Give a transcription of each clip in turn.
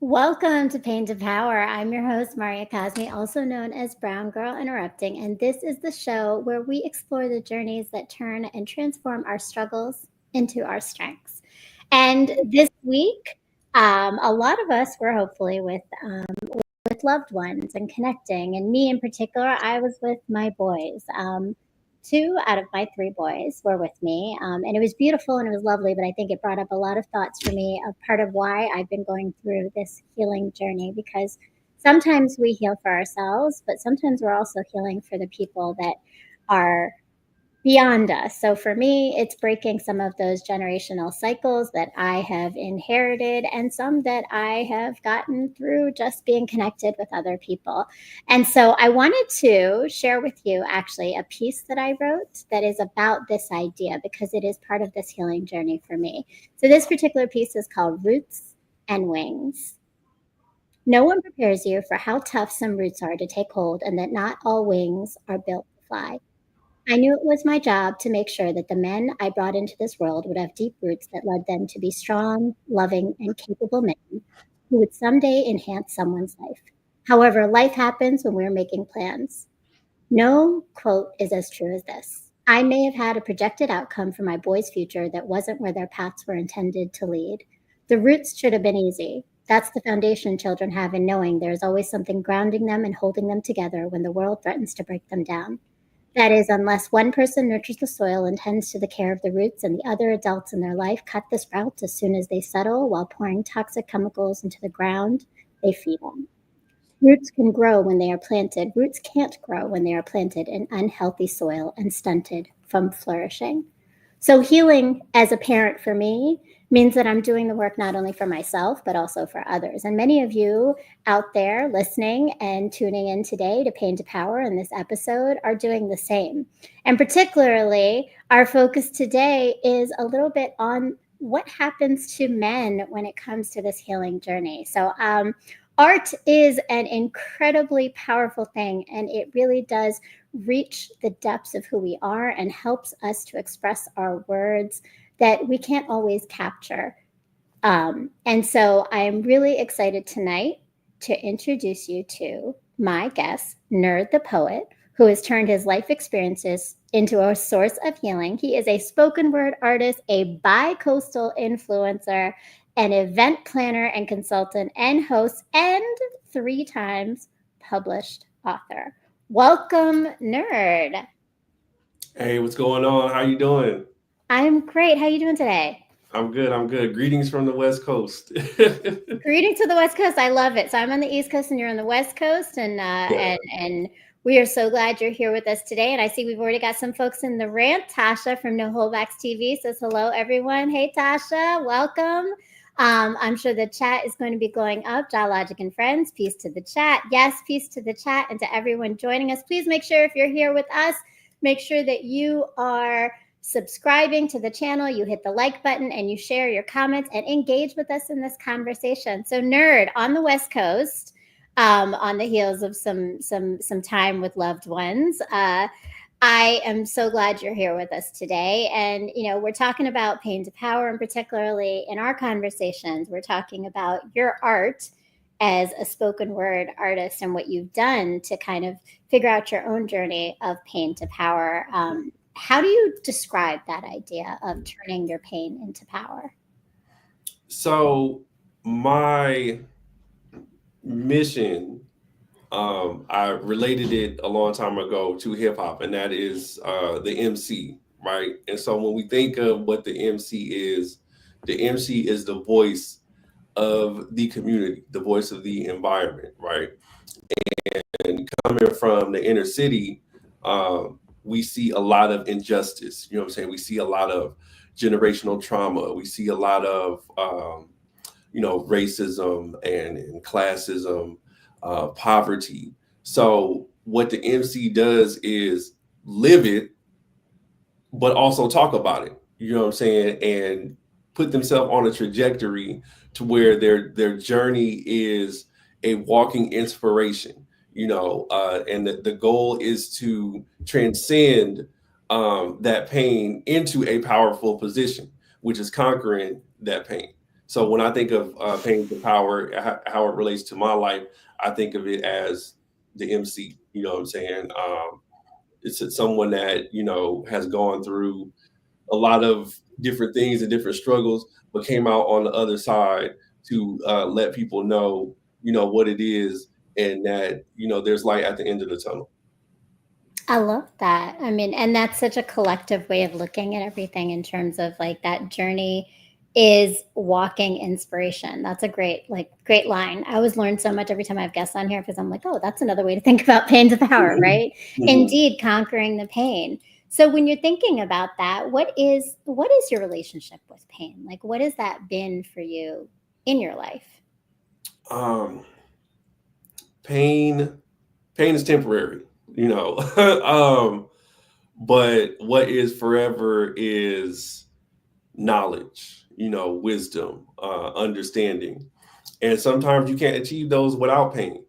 Welcome to Pain to Power. I'm your host, Maria Cosme, also known as Brown Girl Interrupting, and this is the show where we explore the journeys that turn and transform our struggles into our strengths. And this week, a lot of us were hopefully with loved ones and connecting. And me in particular, I was with my boys. Two out of my three boys were with me. And it was beautiful and it was lovely, but I think it brought up a lot of thoughts for me of part of why I've been going through this healing journey, because sometimes we heal for ourselves, but sometimes we're also healing for the people that are beyond us. So for me, it's breaking some of those generational cycles that I have inherited and some that I have gotten through just being connected with other people. And so I wanted to share with you actually a piece that I wrote that is about this idea because it is part of this healing journey for me. So this particular piece is called Roots and Wings. No one prepares you for how tough some roots are to take hold and that not all wings are built to fly. I knew it was my job to make sure that the men I brought into this world would have deep roots that led them to be strong, loving, and capable men who would someday enhance someone's life. However, life happens when we're making plans. No quote is as true as this. I may have had a projected outcome for my boys' future that wasn't where their paths were intended to lead. The roots should have been easy. That's the foundation children have in knowing there is always something grounding them and holding them together when the world threatens to break them down. That is, unless one person nurtures the soil and tends to the care of the roots and the other adults in their life cut the sprouts as soon as they settle while pouring toxic chemicals into the ground they feed on. Roots can grow when they are planted. Roots can't grow when they are planted in unhealthy soil and stunted from flourishing. So healing as a parent for me means that I'm doing the work not only for myself, but also for others. And many of you out there listening and tuning in today to Pain to Power in this episode are doing the same. And particularly, our focus today is a little bit on what happens to men when it comes to this healing journey. So, art is an incredibly powerful thing, and it really does reach the depths of who we are and helps us to express our words that we can't always capture. And so I'm really excited tonight to introduce you to my guest, Nerd the Poet, who has turned his life experiences into a source of healing. He is a spoken word artist, a bi-coastal influencer, an event planner and consultant and host, and 3 times published author. Welcome, Nerd. Hey, what's going on? How you doing? I'm great. How are you doing today? I'm good. I'm good. Greetings from the West Coast. Greetings to the West Coast. I love it. So I'm on the East Coast and you're on the West Coast, and Yeah. we are so glad you're here with us today. And I see we've already got some folks in the rant. Tasha from No Holdbacks TV says hello, everyone. Hey, Tasha, welcome. I'm sure the chat is going to be going up. Logic and friends, peace to the chat. Yes, peace to the chat, and to everyone joining us. Please make sure if you're here with us, make sure that you are subscribing to the channel, you hit the like button, and you share your comments and engage with us in this conversation. So, Nerd on the West Coast, on the heels of some time with loved ones. I am so glad you're here with us today. And, we're talking about Pain to Power, and particularly in our conversations, we're talking about your art as a spoken word artist and what you've done to kind of figure out your own journey of pain to power. How do you describe that idea of turning your pain into power? So my mission, I related it a long time ago to hip hop, and that is the MC, right? And so when we think of what the MC is the voice of the community, the voice of the environment, right? And coming from the inner city, we see a lot of injustice. You know what I'm saying? We see a lot of generational trauma. We see a lot of, racism and classism, poverty. So what the MC does is live it, but also talk about it. You know what I'm saying? And put themselves on a trajectory to where their journey is a walking inspiration. And the goal is to transcend that pain into a powerful position, which is conquering that pain. So when I think of pain to power, how it relates to my life, I think of it as the MC. You know what I'm saying? It's someone that has gone through a lot of different things and different struggles, but came out on the other side to let people know, what it is, and that there's light at the end of the tunnel. I love that. I mean, and that's such a collective way of looking at everything in terms of like that journey is walking inspiration. That's a great line. I always learn so much every time I have guests on here because I'm like, oh, that's another way to think about pain to power, right? Mhm. Indeed, conquering the pain. So when you're thinking about that, what is your relationship with pain? Like what has that been for you in your life? Um, pain, pain is temporary, but what is forever is knowledge, wisdom, understanding. And sometimes you can't achieve those without pain.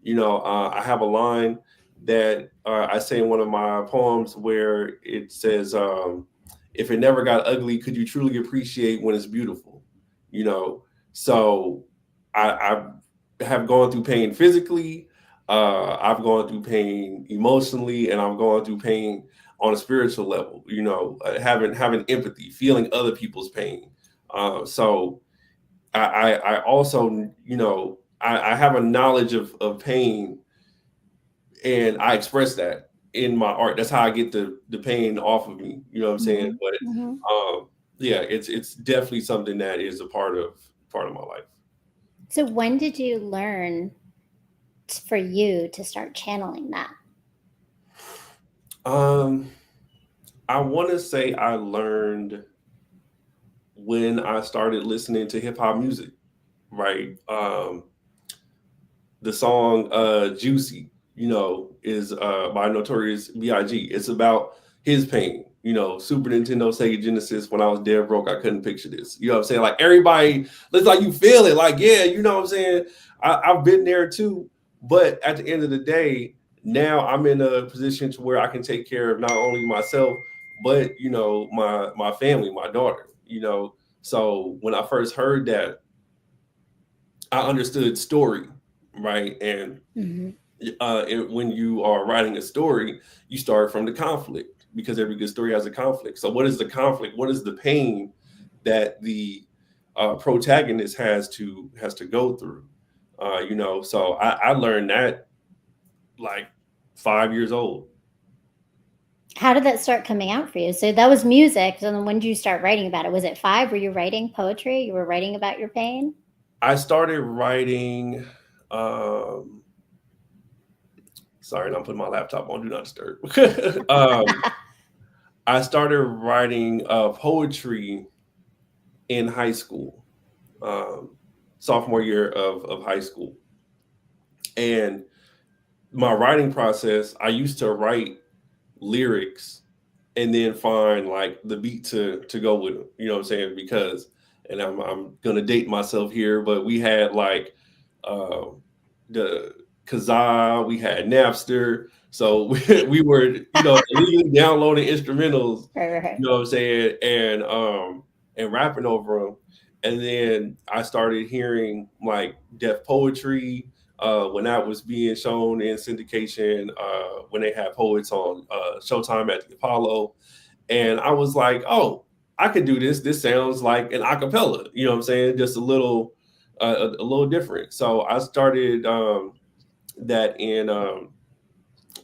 I have a line that I say in one of my poems where it says, if it never got ugly, could you truly appreciate when it's beautiful? You know, so I have gone through pain physically, I've gone through pain emotionally, and I've gone through pain on a spiritual level, having empathy, feeling other people's pain. So I also, I have a knowledge of pain, and I express that in my art. That's how I get the pain off of me. You know what I'm saying? Hmm. But Hmm. yeah, it's definitely something that is a part of my life. So when did you learn for you to start channeling that? Um, I want to say I learned when I started listening to hip hop music, right? The song Juicy, is by Notorious B.I.G. It's about his pain. Super Nintendo, Sega Genesis. When I was dead broke, I couldn't picture this. You know what I'm saying? Like everybody, it's like you feel it. Like, yeah, you know what I'm saying? I've been there too. But at the end of the day, now I'm in a position to where I can take care of not only myself, but my family, my daughter. So when I first heard that, I understood story, right? And Hmm. when you are writing a story, you start from the conflict because every good story has a conflict. So, what is the conflict? What is the pain that the protagonist has to go through? So I learned that like 5 years old. How did that start coming out for you? So that was music. So then when did you start writing about it? Was it five? Were you writing poetry? You were writing about your pain? I started writing. Um, Sorry, I'm putting my laptop on do not disturb. um, I started writing poetry in high school, um, sophomore year of high school. And my writing process, I used to write lyrics and then find like the beat to go with them. You know what I'm saying? Because, and I'm gonna date myself here, but we had like uh, the Kazaa, we had Napster, so we were illegally downloading instrumentals. Right, right, right. You know what I'm saying? And rapping over them. And then I started hearing like deaf poetry when that was being shown in syndication, when they had poets on Showtime at the Apollo. And I was like, oh, I could do this. This sounds like an acapella. You know what I'm saying? Just a little different. So I started that in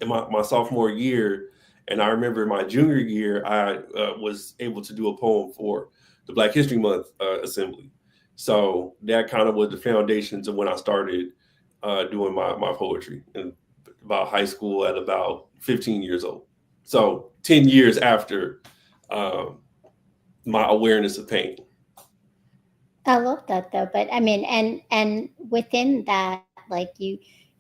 my sophomore year. And I remember my junior year, I was able to do a poem for the Black History Month assembly. So that kind of was the foundation to when I started doing my poetry in about high school at about 15 years old. So 10 years after um, my awareness of pain. I love that though. But I mean, and within that, like you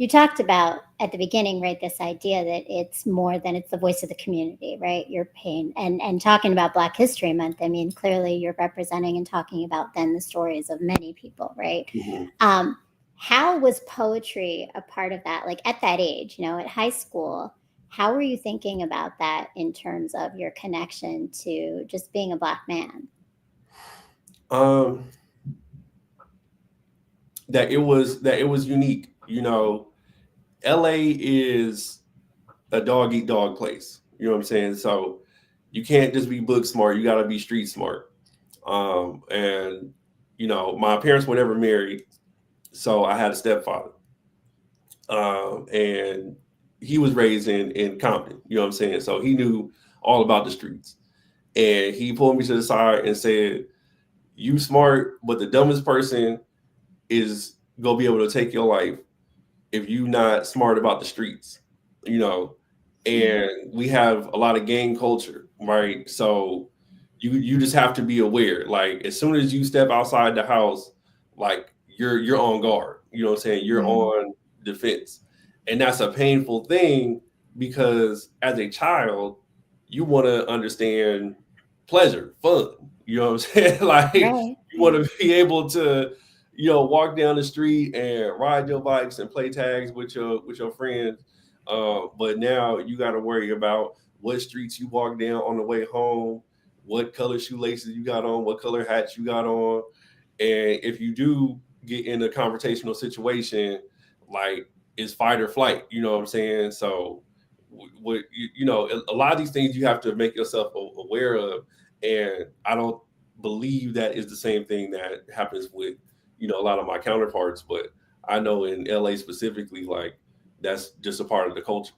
talked about at the beginning, right, this idea that it's more than it's the voice of the community, right? Your pain and talking about Black History Month. I mean, clearly you're representing and talking about then the stories of many people, right? Mhm. Um, how was poetry a part of that? Like at that age, at high school, how were you thinking about that in terms of your connection to just being a Black man? Um, that it was unique. You know, LA is a dog eat dog place. You know what I'm saying? So you can't just be book smart. You got to be street smart. And you know, my parents were never married, so I had a stepfather, and he was raised in Compton. You know what I'm saying? So he knew all about the streets, and he pulled me to the side and said, "You smart, but the dumbest person is gonna be able to take your life if you not smart about the streets, you know." And we have a lot of gang culture, right? So you just have to be aware. Like as soon as you step outside the house, like you're on guard. You know what I'm saying? You're Mm. on defense. And that's a painful thing because as a child, you want to understand pleasure, fun. You know what I'm saying? Like Right. you want to be able to, you know, walk down the street and ride your bikes and play tags with your friends. But now you got to worry about what streets you walk down on the way home, what color shoelaces you got on, what color hats you got on, and if you do get in a confrontational situation, like it's fight or flight. You know what I'm saying? So, what you know, a lot of these things you have to make yourself aware of, and I don't believe that is the same thing that happens with a lot of my counterparts, but I know in LA specifically, like that's just a part of the culture.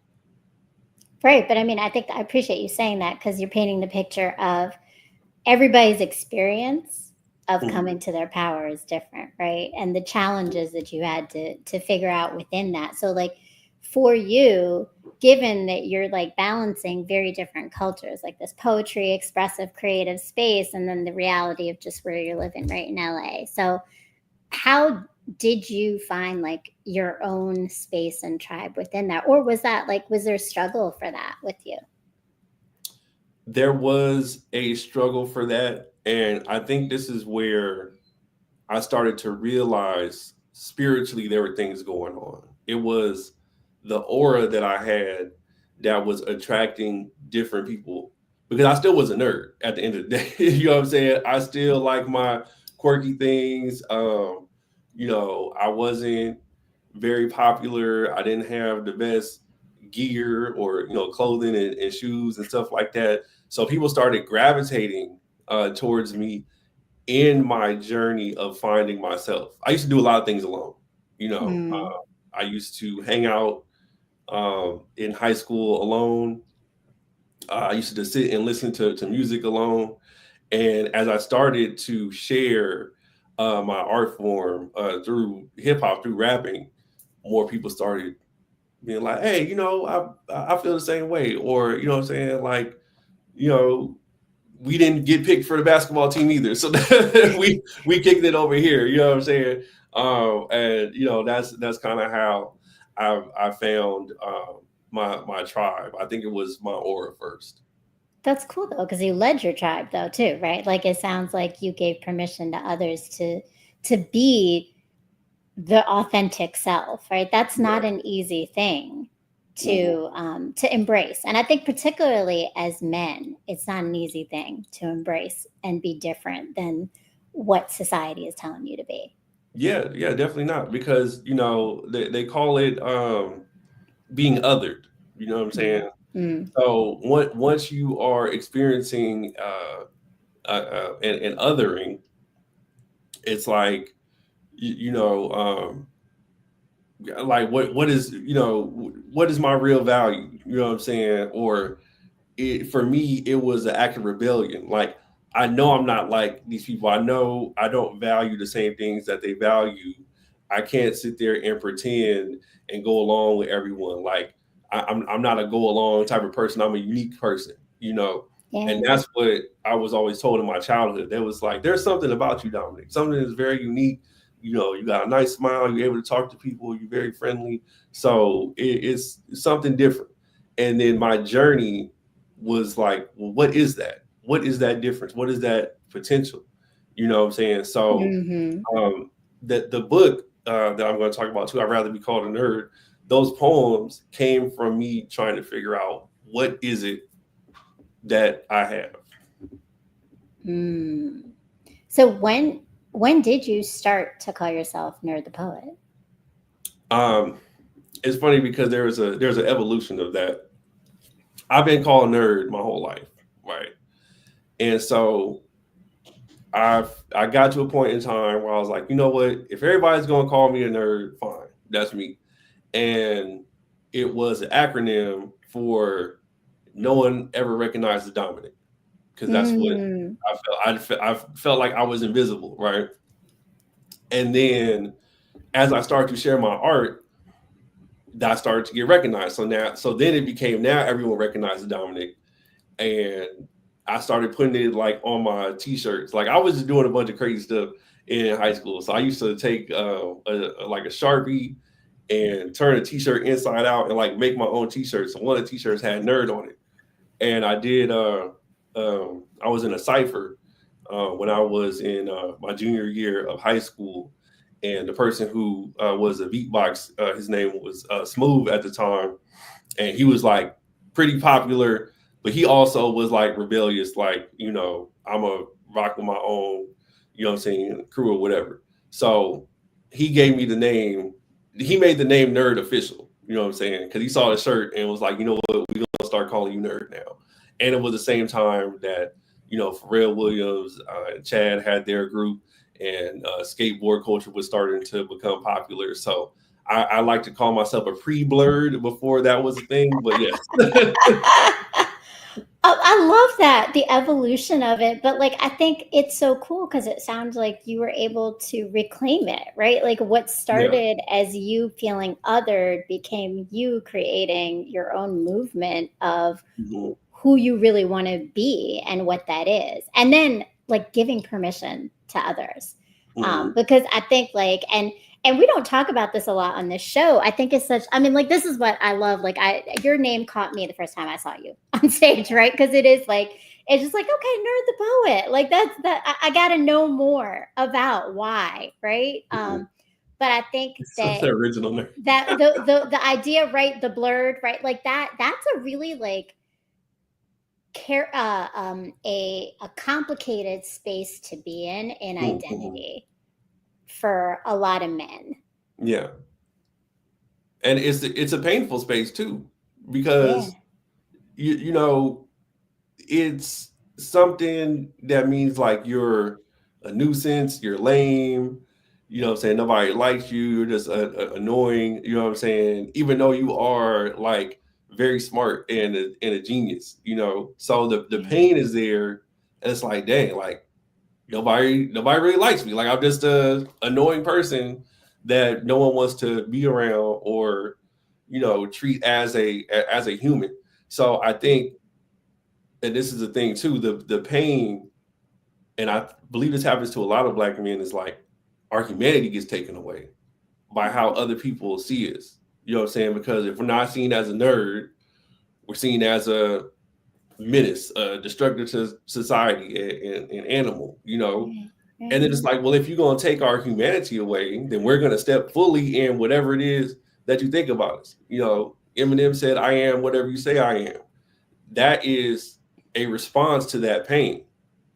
Right. But I mean, I think I appreciate you saying that because you're painting the picture of everybody's experience of Mhm. coming to their power is different, right? And the challenges that you had to figure out within that. So like for you, given that you're like balancing very different cultures, like this poetry, expressive, creative space, and then the reality of just where you're living right in LA. So how did you find like your own space and tribe within that? Or was that like was there a struggle for that with you? There was a struggle for that, and I think this is where I started to realize spiritually there were things going on. It was the aura that I had that was attracting different people because I still was a nerd at the end of the day. You know what I'm saying? I still like my quirky things. I wasn't very popular. I didn't have the best gear or clothing and shoes and stuff like that. So people started gravitating towards me in my journey of finding myself. I used to do a lot of things alone. You know, Mm. I used to hang out in high school alone. I used to just sit and listen to music alone. And as I started to share my art form through hip hop, through rapping, more people started being like, "Hey, I feel the same way," or you know what I'm saying, like, you know, we didn't get picked for the basketball team either, so we kicked it over here. You know what I'm saying? And that's kind of how I found my tribe. I think it was my aura first. That's cool though, because you led your tribe though too, right? Like it sounds like you gave permission to others to be the authentic self, right? That's Yeah. not an easy thing Mhm. to embrace, and I think particularly as men, it's not an easy thing to embrace and be different than what society is telling you to be. Yeah, yeah, definitely not because they call it being othered. You know what I'm Mm. saying? Mm. So once you are experiencing an othering, it's like like what is my real value? You know what I'm saying? Or for me, it was an act of rebellion. Like I know I'm not like these people. I know I don't value the same things that they value. I can't sit there and pretend and go along with everyone. Like I'm not a go along type of person. I'm a unique person, and Yeah. that's what I was always told in my childhood. There was like, there's something about you, Dominic. Something that's very unique. You got a nice smile. You're able to talk to people. You're very friendly. So it's something different. And then my journey was like, well, what is that? What is that difference? What is that potential? You know what I'm saying? So Hmm. the book that I'm going to talk about too, I'd rather be called a nerd. Those poems came from me trying to figure out what is it that I have. Mm. So when did you start to call yourself Nerd the Poet? It's funny because there's an evolution of that. I've been called nerd my whole life, right? And so I got to a point in time where I was like, you know what? If everybody's gonna call me a nerd, fine, that's me. And it was an acronym for no one ever recognized Dominic, because that's what Mm. I felt like I was invisible, right? And then as I started to share my art, that started to get recognized. So then it became, now everyone recognizes Dominic, and I started putting it like on my t-shirts. Like I was just doing a bunch of crazy stuff in high school. So I used to take like a Sharpie and turn a t-shirt inside out and like make my own t-shirts. So one of the t-shirts had nerd on it. And I did I was in a cipher when I was in my junior year of high school. And the person who was a beatbox, his name was Smooth at the time, and he was like pretty popular, but he also was like rebellious, like, you know, I'm a rock with my own, you know what I'm saying, crew or whatever. So he gave me the name, he made the name Nerd official, you know what I'm saying? Because he saw the shirt and was like, you know what, we're gonna start calling you Nerd now. And it was the same time that, you know, Pharrell Williams and Chad had their group, and skateboard culture was starting to become popular. So I like to call myself a pre-blurred before that was a thing, but yes. Oh, I love that, the evolution of it. But like, I think it's so cool because it sounds like you were able to reclaim it, right? Like what Yeah. started as you feeling othered became you creating your own movement of Mhm. who you really want to be and what that is. And then like giving permission to others. Mhm. Because I think like, and we don't talk about this a lot on this show. I think it's such, I mean, like, this is what I love. Like, your name caught me the first time I saw you on stage, right? Because it is like, it's just like, okay, Nerd the Poet. Like, that's that. I got to know more about why, right? Mhm. But I think So that the original name. the idea, right? The blurred, right? Like that's a really like a complicated space to be in Mhm. identity for a lot of men. Yeah. And it's a painful space too, Yeah. because you know, it's something that means like you're a nuisance, you're lame, you know what I'm saying? Nobody likes you, you're just annoying, you know what I'm saying? Even though you are like very smart and a genius, you know? So the pain is there, and it's like, dang, like nobody really likes me. Like I'm just a annoying person that no one wants to be around or, you know, treat as a human. So I think, and this is the thing too, the pain, and I believe this happens to a lot of black men, is like our humanity gets taken away by how other people see us. You know what I'm saying? Because if we're not seen as a nerd, we're seen as a menace, destructive to society, and animal, you know? Right. And then Right. it's like, well, if you're gonna take our humanity away, then we're gonna step fully in whatever it is that you think about us. You know, Eminem said, I am whatever you say I am. That is a response to that pain,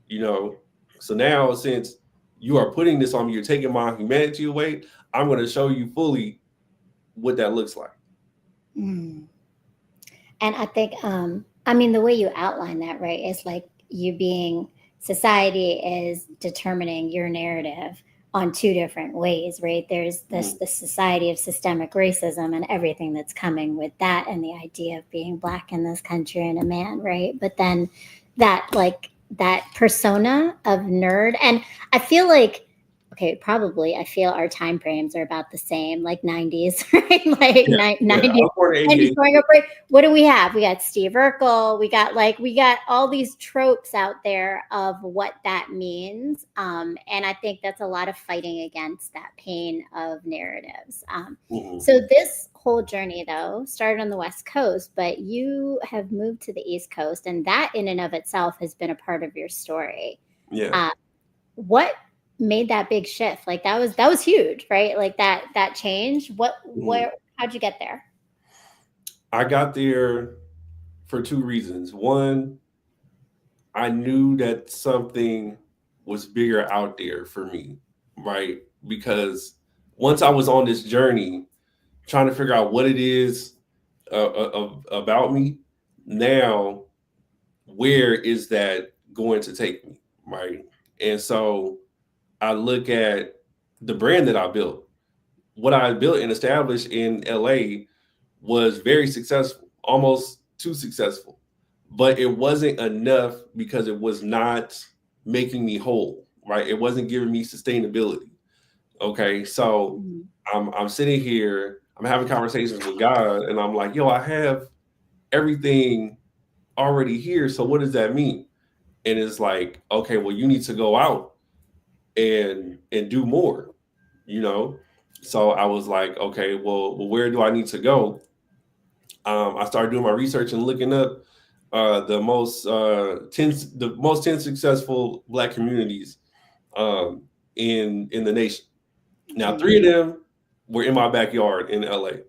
you know. So now, since you are putting this on me, you're taking my humanity away, I'm going to show you fully what that looks like. Mm. And I think, I mean, the way you outline that, right, is like you being society is determining your narrative on two different ways, right? There's this Mhm. the society of systemic racism and everything that's coming with that, and the idea of being black in this country and a man, right? But then that like that persona of nerd, and I feel like okay, probably I feel our time frames are about the same, like 90s, right? Like Yeah, yeah. I 90s was born in and he's 88. growing up right. What do we have? We got Steve Urkel. We got all these tropes out there of what that means. And I think that's a lot of fighting against that pain of narratives. Mhm. So this whole journey though started on the West Coast, but you have moved to the East Coast, and that in and of itself has been a part of your story. Yeah. Uh, what made that big shift? Like that was huge, right? Like that change. Mhm. How'd you get there? I got there for two reasons. One, I knew that something was bigger out there for me. right? Because once I was on this journey trying to figure out what it is about me, now where is that going to take me, right? And so I look at the brand that I built. What I built and established in LA was very successful, almost too successful. But it wasn't enough because it was not making me whole, right? It wasn't giving me sustainability. Okay. So Mhm. I'm sitting here, I'm having conversations with God, and I'm like, yo, I have everything already here. So what does that mean? And it's like, okay, well, you need to go out and do more, you know? So I was like, okay, well, where do I need to go? I started doing my research and looking up the most 10 successful Black communities in the nation. Now, Mhm. three of them were in my backyard in LA,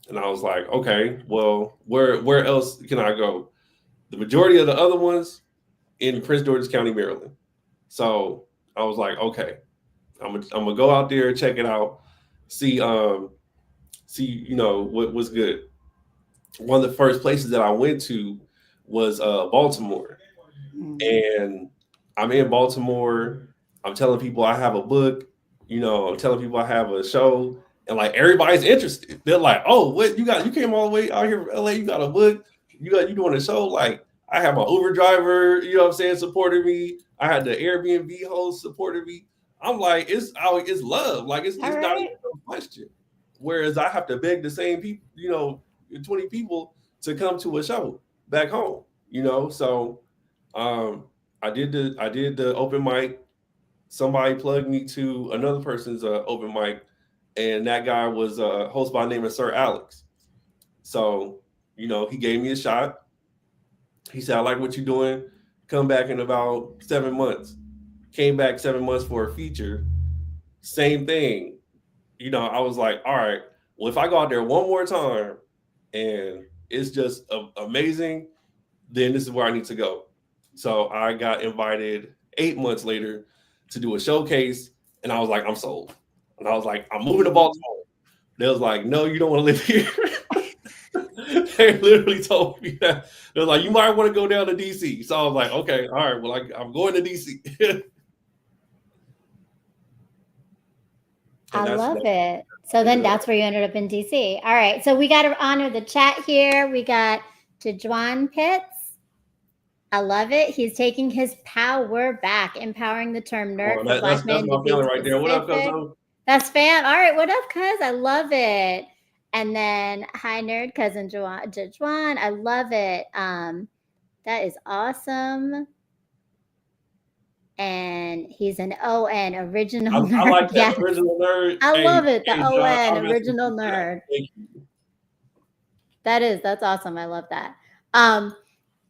and I was like, okay, well, where else can I go? The majority of the other ones in Prince George's County, Maryland. So I was like, okay, I'm gonna go out there, check it out, see what's good. One of the first places that I went to was Baltimore, Mhm. and I'm in Baltimore. I'm telling people I have a book. I'm telling people I have a show, and like everybody's interested. They're like, "Oh, what you got? You came all the way out here from LA. You got a book. You doing a show? Like I have my Uber driver. You know what I'm saying? Supported me. I had the Airbnb host supported me. I'm like, it's love. Like All it's not even right. a question. Whereas I have to beg the same people, 20 people to come to a show back home. So um, I did the open mic. Somebody plugged me to another person's open mic, and that guy was a host by the name of Sir Alex. So he gave me a shot. He said, "I like what you're doing. Come back in about 7 months." Came back 7 months for a feature. Same thing. I was like, all right, well, if I go out there one more time and it's just amazing, then this is where I need to go. So I got invited 8 months later to do a showcase, and I was like, I'm sold. And I was like, I'm moving to Mhm. Baltimore. They was like, no, you don't want to live here. They literally told me that. They're like, you might want to go down to DC. So I was like, okay, all right, well, I'm going to DC. I And love it. So then ended up. that's where you ended up in DC. All right. So we got to honor the chat here. We got Tejuan Pitts. I love it. He's taking his power back, empowering the term nerd Well, for that's Black that's men to my be family right there. What up, specific. cousin? That's fan. All right. What up, cuz? I love it. And then, hi, nerd cousin Tejuan. I love it. That is awesome. And he's an ON, I original like nerd. that Yes. original nerd. I Hey, love it. The hey, John, ON, I messed with original you for that. nerd. Thank you. That's awesome. I love that. Um,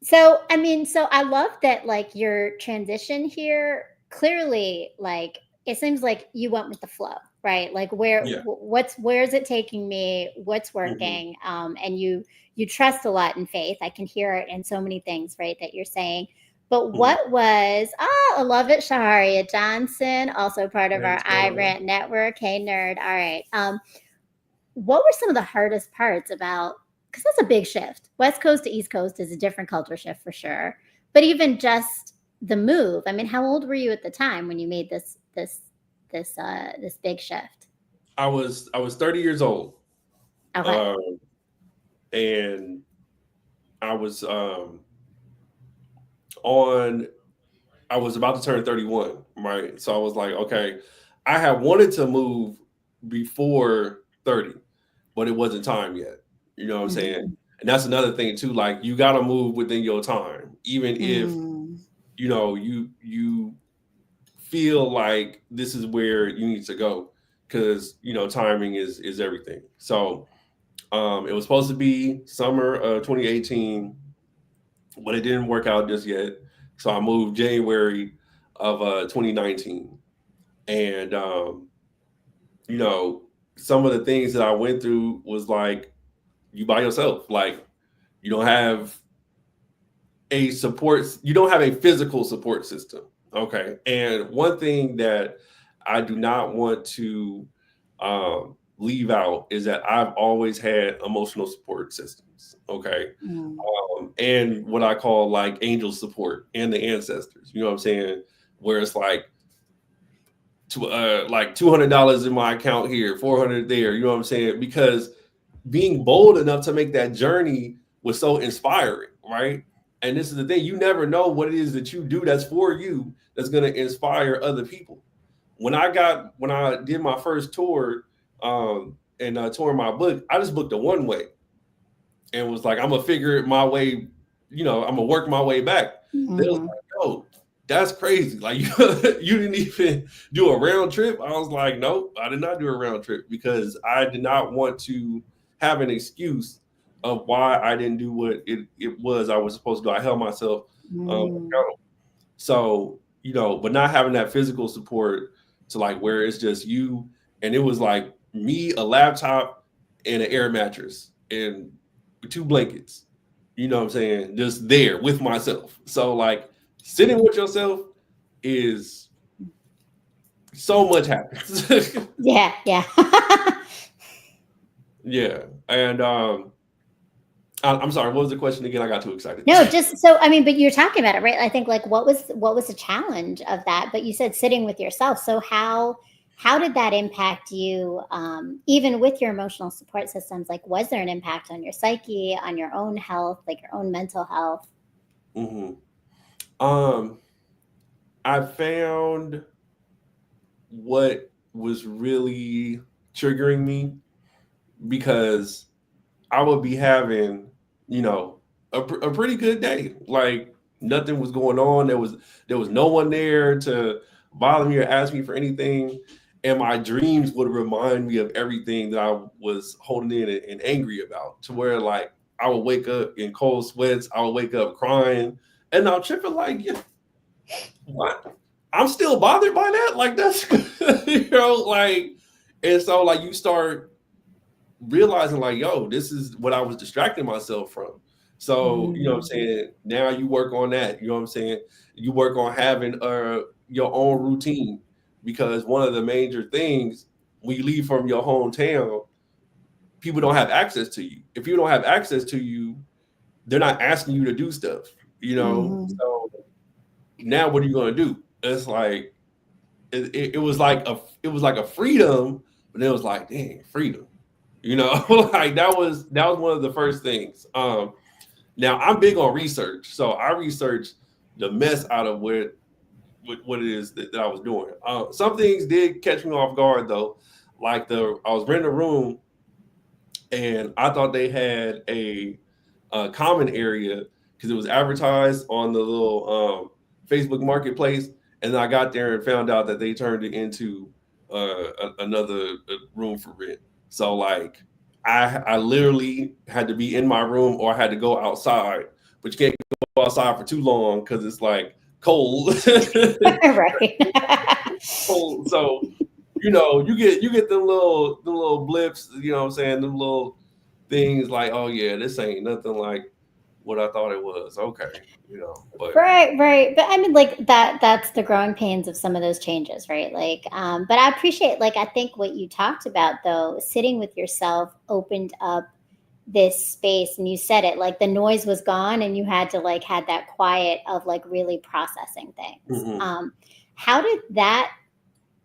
so I love that like your transition here clearly like it seems like you went with the flow, right? Like Yeah. where is it taking me? What's Hmm. working? And you trust a lot in faith. I can hear it in so many things, right, that you're saying. But Hmm. what was I love it, Shaharia Johnson, also part of Hey, our what's going on? iRant network. Hey nerd. All right. What were some of the hardest parts about because that's a big shift. West Coast to East Coast is a different culture shift for sure. But even just the move, I mean, how old were you at the time when you made this big shift? I was 30 years old. Okay. Um, and I was on I was about to turn 31, right? So I was like, okay, I had wanted to move before 30, but it wasn't time yet. You know what I'm saying? Mm-hmm. And that's another thing too. Like you gotta move within your time, even if Mm. you feel like this is where you need to go, because timing is everything. So it was supposed to be summer of 2018, but it didn't work out just yet. So I moved January of 2019, and you know, some of the things that I went through was like you by yourself, like you don't have you don't have a physical support system. Okay, and one thing that I do not want to leave out is that I've always had emotional support systems. Okay. And what I call like angel support and the ancestors. You know what I'm saying? Where it's like like $200 in my account here, 400 there. You know what I'm saying? Because being bold enough to make that journey was so inspiring, right? And this is the thing: you never know what it is that you do that's for you that's going to inspire other people. When I did my first tour and touring my book, I just booked a one way and was like, I'm gonna figure my way, I'm gonna work my way back. They was like, yo, that's crazy. Like you didn't even do a round trip. I was like, nope, I did not do a round trip because I did not want to have an excuse of why I didn't do what it was I was supposed to do. I held myself accountable. So, but not having that physical support to like where it's just you, and it was like me, a laptop, and an air mattress and 2 blankets. You know what I'm saying? Just there with myself. So like sitting with yourself is so much happens. Yeah. Yeah. And I'm sorry, what was the question again? I got too excited. No, just so but you're talking about it, right? I think like what was the challenge of that? But you said sitting with yourself. So how did that impact you, even with your emotional support systems? Like, was there an impact on your psyche, on your own health, like your own mental health? I found what was really triggering me because I would be having, a pretty good day. Like nothing was going on. There was no one there to bother me or ask me for anything. And my dreams would remind me of everything that I was holding in and angry about, to where like I would wake up in cold sweats. I would wake up crying, and I'm tripping like, yeah, what? I'm still bothered by that. Like that's, like, and so like you start realizing like, yo, this is what I was distracting myself from. So, you know what I'm saying? Now you work on that. You know what I'm saying? You work on having your own routine, because one of the major things when you leave from your hometown, people don't have access to you. If you don't have access to you, they're not asking you to do stuff, So now what are you going to do? It's like it was like a freedom, but then it was like, dang, freedom. Like that was one of the first things. Now I'm big on research, so I researched the mess out of what it is that I was doing. Some things did catch me off guard though, like I was renting a room, and I thought they had a common area because it was advertised on the little Facebook Marketplace, and then I got there and found out that they turned it into another room for rent. So like I literally had to be in my room or I had to go outside, but you can't go outside for too long because it's like cold. Right. Cold. So you get them little blips, you know what I'm saying, them little things like, oh yeah, this ain't nothing like what I thought it was. Okay, but Right. But I mean, like that's the growing pains of some of those changes, right? Like, but I appreciate, like, I think what you talked about though, sitting with yourself opened up this space, and you said it, like the noise was gone and you had to like had that quiet of like really processing things. How did that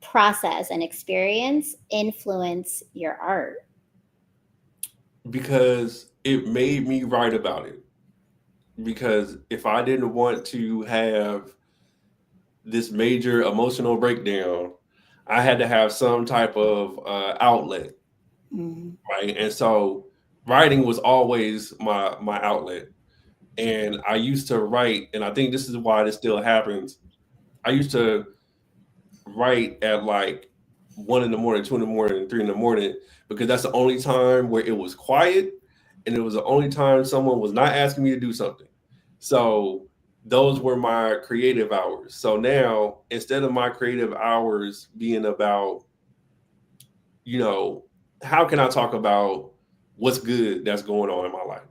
process and experience influence your art? because it made me write about it. Because if I didn't want to have this major emotional breakdown, I had to have some type of outlet, right? And so writing was always my outlet. And I used to write, and I think this is why this still happens. I used to write at like 1 in the morning, 2 in the morning, 3 in the morning, because that's the only time where it was quiet, and it was the only time someone was not asking me to do something. So those were my creative hours. So now instead of my creative hours being about, how can I talk about what's good that's going on in my life?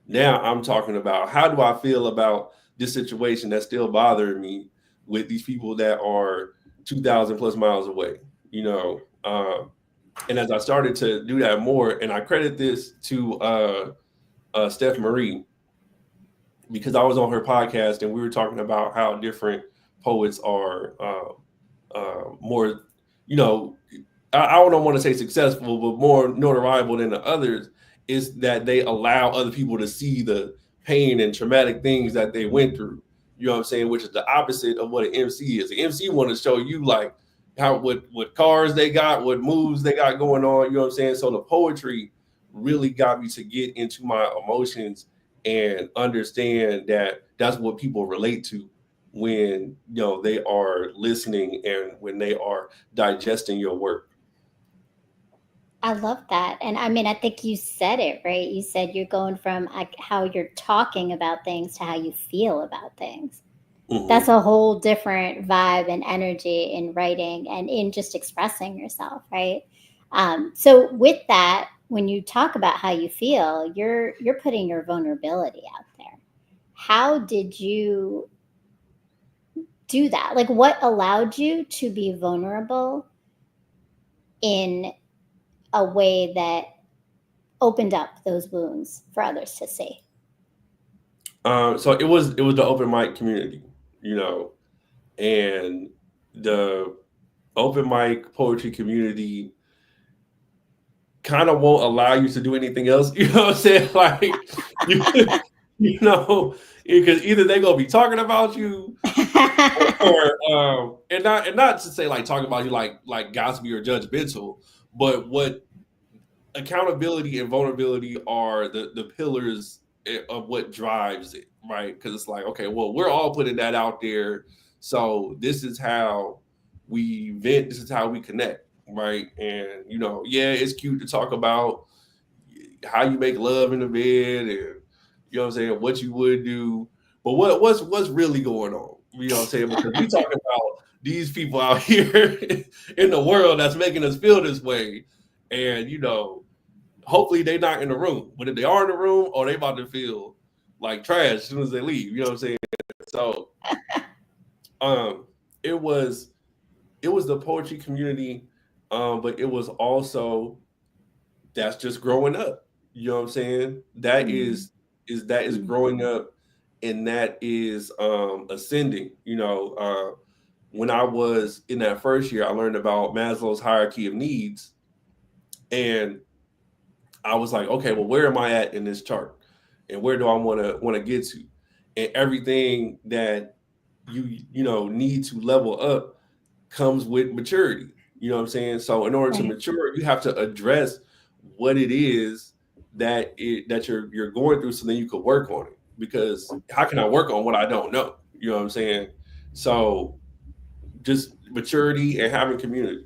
Now I'm talking about how do I feel about this situation that's still bothering me with these people that are 2,000 plus miles away, you know. And as I started to do that more, and I credit this to Steph Marie, because I was on her podcast and we were talking about how different poets are more, you know, I don't want to say successful, but more notoriable than the others, is that they allow other people to see the pain and traumatic things that they went through. You know what I'm saying? Which is the opposite of what an MC is. The MC want to show you like how what cars they got, what moves they got going on. You know what I'm saying? So the poetry really got me to get into my emotions and understand that that's what people relate to when they are listening and when they are digesting your work. I love that. And I mean, I think you said it, right? You said you're going from like how you're talking about things to how you feel about things. That's Mm-hmm. a whole different vibe and energy in writing and in just expressing yourself, right? So with that, when you talk about how you feel, you're putting your vulnerability out there. How did you do that? Like, what allowed you to be vulnerable in a way that opened up those wounds for others to see? So it was the open mic community, you know, and the open mic poetry community kind of won't allow you to do anything else. You know what I'm saying? Like you, you know, because either they're gonna be talking about you, or and not to say like talking about you like gossipy or judgmental, but what accountability and vulnerability are the pillars of what drives it, right? Because it's like, okay, well, we're all putting that out there, so this is how we vent, this is how we connect, right? And yeah, it's cute to talk about how you make love in the bed, and what I'm saying, what you would do, but what's really going on, what I'm saying, because we talking about these people out here in the world that's making us feel this way, and hopefully they're not in the room. But if they are in the room, or they about to feel like trash as soon as they leave. You know what I'm saying? So um it was the poetry community, but it was also that's just growing up. You know what I'm saying? That Mm. is growing up, and that is ascending. When I was in that first year, I learned about Maslow's hierarchy of needs, and I was like, okay, well, where am I at in this chart, and where do I want to get to, and everything that need to level up comes with maturity. You know what I'm saying? So in order to Right. mature, you have to address what it is that you're going through, so then you could work on it. Because how can I work on what I don't know? You know what I'm saying? So just maturity and having community.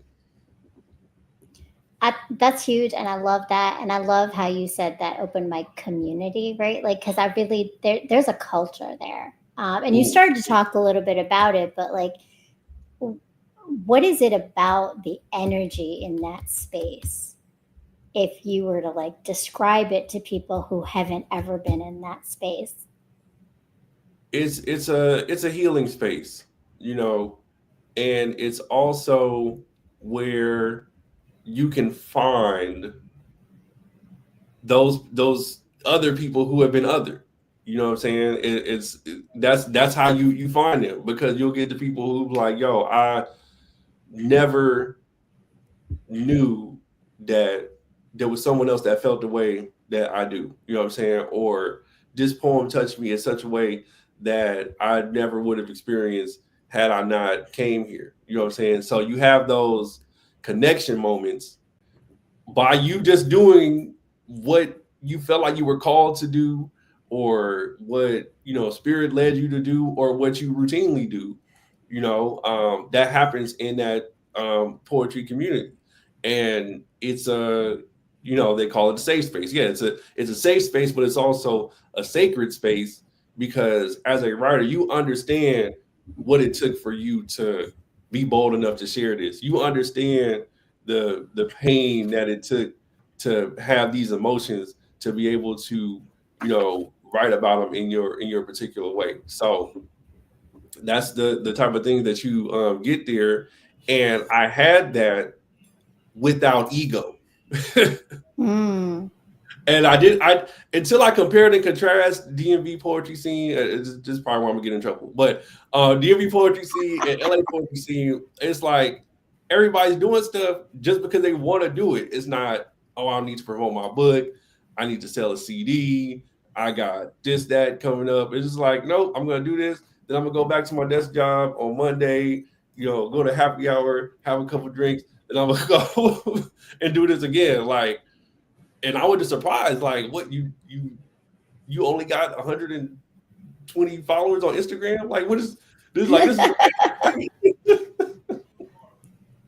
That's huge, and I love that, and I love how you said that open mic community, right? Like, because I really there's a culture there, and you Mm. started to talk a little bit about it, but like, what is it about the energy in that space? If you were to like describe it to people who haven't ever been in that space. It's a healing space, and it's also where you can find those other people who have been other. You know what I'm saying? That's how you find them, because you'll get the people who like, yo, I never knew that there was someone else that felt the way that I do. You know what I'm saying? Or this poem touched me in such a way that I never would have experienced had I not came here. You know what I'm saying? So you have those connection moments by you just doing what you felt like you were called to do, or what spirit led you to do, or what you routinely do. That happens in that poetry community, and it's a they call it a safe space. Yeah, it's a safe space, but it's also a sacred space, because as a writer you understand what it took for you to be bold enough to share this. You understand the pain that it took to have these emotions, to be able to write about them in your particular way. So that's the type of thing that you get there, And I had that without ego. Mm. And I until I compared and contrast DMV poetry scene, it's just probably why I'm gonna get in trouble. But DMV poetry scene and LA poetry scene, it's like everybody's doing stuff just because they want to do it. It's not, oh, I need to promote my book, I need to sell a CD, I got this, that coming up. It's just like, nope, I'm gonna do this, then I'm gonna go back to my desk job on Monday, go to happy hour, have a couple drinks, then I'm gonna go and do this again. Like, and I was just surprised, like, what you only got 120 followers on Instagram? Like, what is this? Like, this is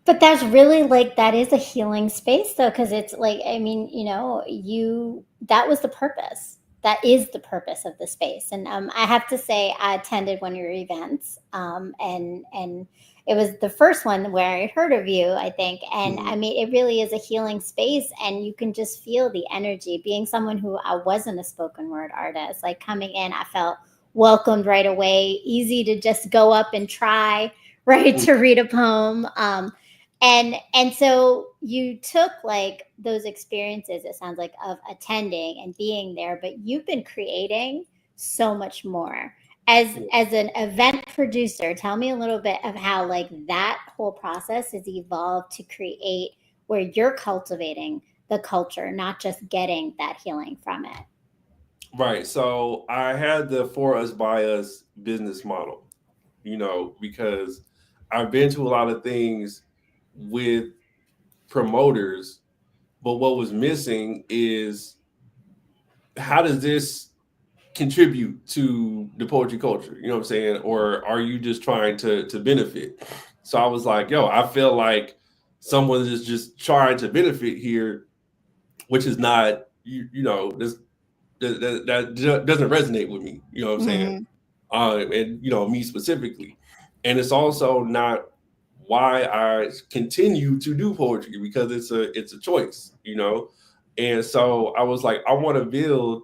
But that's really like that is a healing space though, because it's like, I mean, that was the purpose. That is the purpose of the space. And I have to say, I attended one of your events, and it was the first one where I heard of you, I think. And I mean, it really is a healing space, and you can just feel the energy. Being someone who I wasn't a spoken word artist, like coming in, I felt welcomed right away, easy to just go up and try, right, to read a poem. And so you took like those experiences, it sounds like, of attending and being there, but you've been creating so much more as an event producer. Tell me a little bit of how like that whole process has evolved to create where you're cultivating the culture, not just getting that healing from it. right. So I had the for us by us business model, because I've been to a lot of things with promoters, but what was missing is how does this contribute to the poetry culture? You know what I'm saying? Or are you just trying to benefit? So I was like, yo, I feel like someone is just trying to benefit here, which is not, this that doesn't resonate with me. You know what I'm saying? And me specifically, and it's also not why I continue to do poetry, because it's a choice. And so I was like, I want to build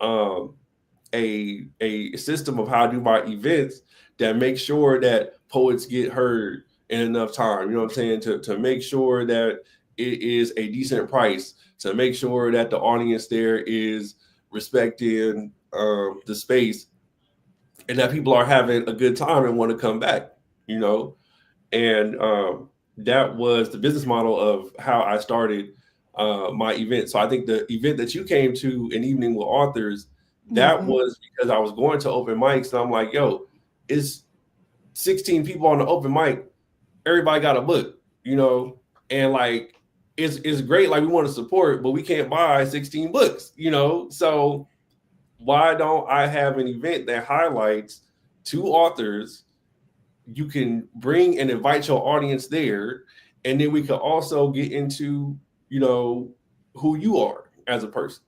um, a system of how I do my events that makes sure that poets get heard in enough time. You know what I'm saying? To make sure that it is a decent price, to make sure that the audience there is respecting the space, and that people are having a good time and want to come back. You know, and that was the business model of how I started my event. So I think the event that you came to, an evening with authors, that was because I was going to open mics, and I'm like, yo, it's 16 people on the open mic, everybody got a book, and like it's great, like we want to support, but we can't buy 16 books, so why don't I have an event that highlights two authors? You can bring and invite your audience there, and then we could also get into who you are as a person.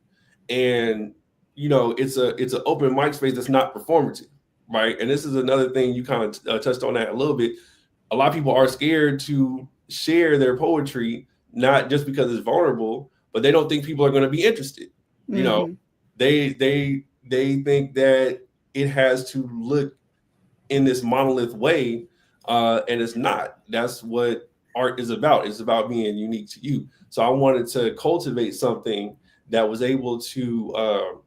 And it's an open mic space that's not performative, right? And this is another thing, you kind of touched on that a little bit. A lot of people are scared to share their poetry, not just because it's vulnerable, but they don't think people are going to be interested. They think that it has to look in this monolith way, and it's not. That's what art is about. It's about being unique to you. So I wanted to cultivate something that was able to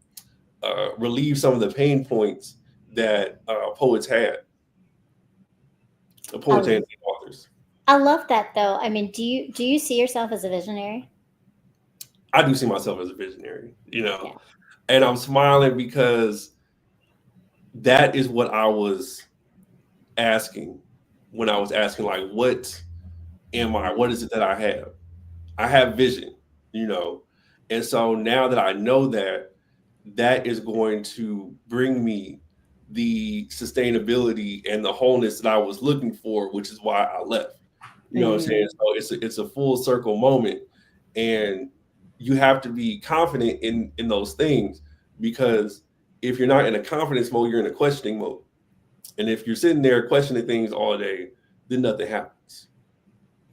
relieve some of the pain points that poets had, poets and authors. I love that though. I mean, do you see yourself as a visionary? I do see myself as a visionary, Yeah. and I'm smiling because that is what I was asking when I was asking, like, what am I? What is it that I have? I have vision, and so now that I know that, that is going to bring me the sustainability and the wholeness that I was looking for, which is why I left. You know what I'm saying? So it's a full circle moment, and you have to be confident in those things, because if you're not in a confidence mode, you're in a questioning mode. And if you're sitting there questioning things all day, then nothing happens.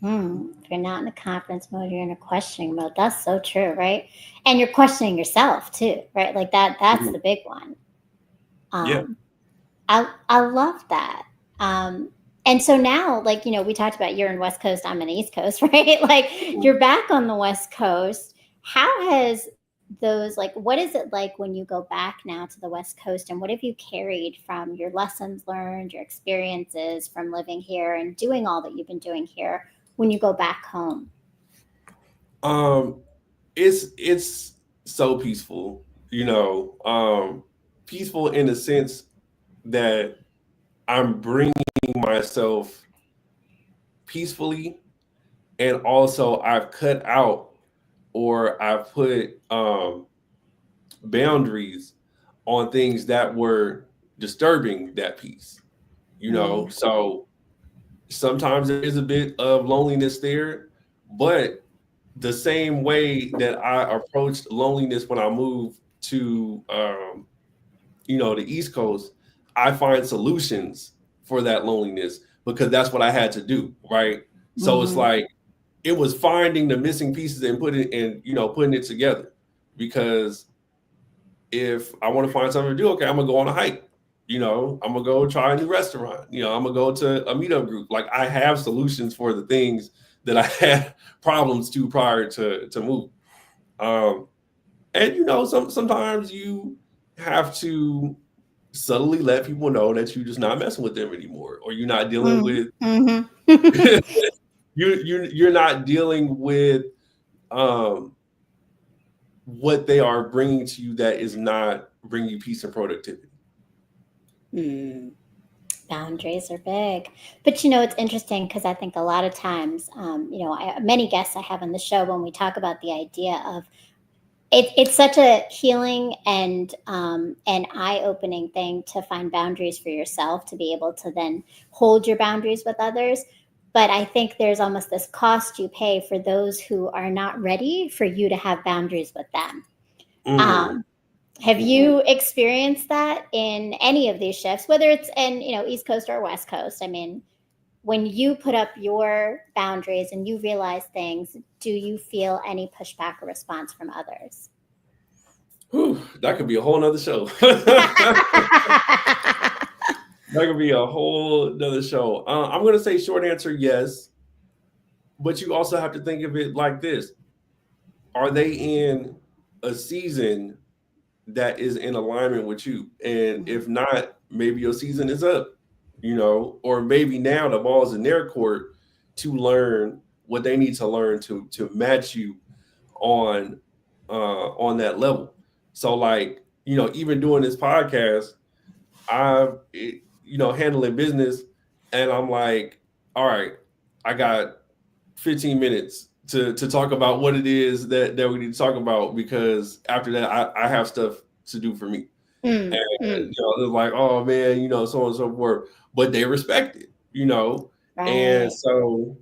If you're not in a confidence mode, you're in a questioning mode. That's so true, right? And you're questioning yourself too, right? Like that's the big one. Yeah. I love that. And so now, like, we talked about you're in West Coast, I'm in the East Coast, right? Like you're back on the West Coast. How has those, like, what is it like when you go back now to the West Coast, and what have you carried from your lessons learned, your experiences from living here and doing all that you've been doing here when you go back home? It's so peaceful, peaceful in the sense that I'm bringing myself peacefully, and also I've cut out, or I've put boundaries on things that were disturbing that peace, So sometimes there is a bit of loneliness there, but the same way that I approached loneliness when I moved to the East Coast, I find solutions for that loneliness because that's what I had to do, right? So it's like it was finding the missing pieces and putting it together. Because if I want to find something to do, okay, I'm gonna go on a hike. I'm gonna go try a new restaurant. I'm gonna go to a meetup group. Like I have solutions for the things that I had problems to prior to move. And sometimes you have to subtly let people know that you're just not messing with them anymore, or you're not dealing with you're not dealing with what they are bringing to you that is not bringing you peace and productivity. Boundaries are big. But it's interesting because I think a lot of times, many guests I have on the show, when we talk about the idea of it's such a healing and an eye-opening thing to find boundaries for yourself, to be able to then hold your boundaries with others. But I think there's almost this cost you pay for those who are not ready for you to have boundaries with them. Have you experienced that in any of these shifts, whether it's in, East Coast or West Coast? I mean, when you put up your boundaries and you realize things, do you feel any pushback or response from others? That could be a whole nother show. That could be a whole nother show. I'm going to say short answer, yes. But you also have to think of it like this. Are they in a season that is in alignment with you? And if not, maybe your season is up, or maybe now the ball's in their court to learn what they need to learn to match you on that level. So like, even doing this podcast, I'm handling business, and I'm like, all right, I got 15 minutes to talk about what it is that we need to talk about, because after that I have stuff to do for me. And they're like, oh man, so on and so forth. But they respect it, Right. And so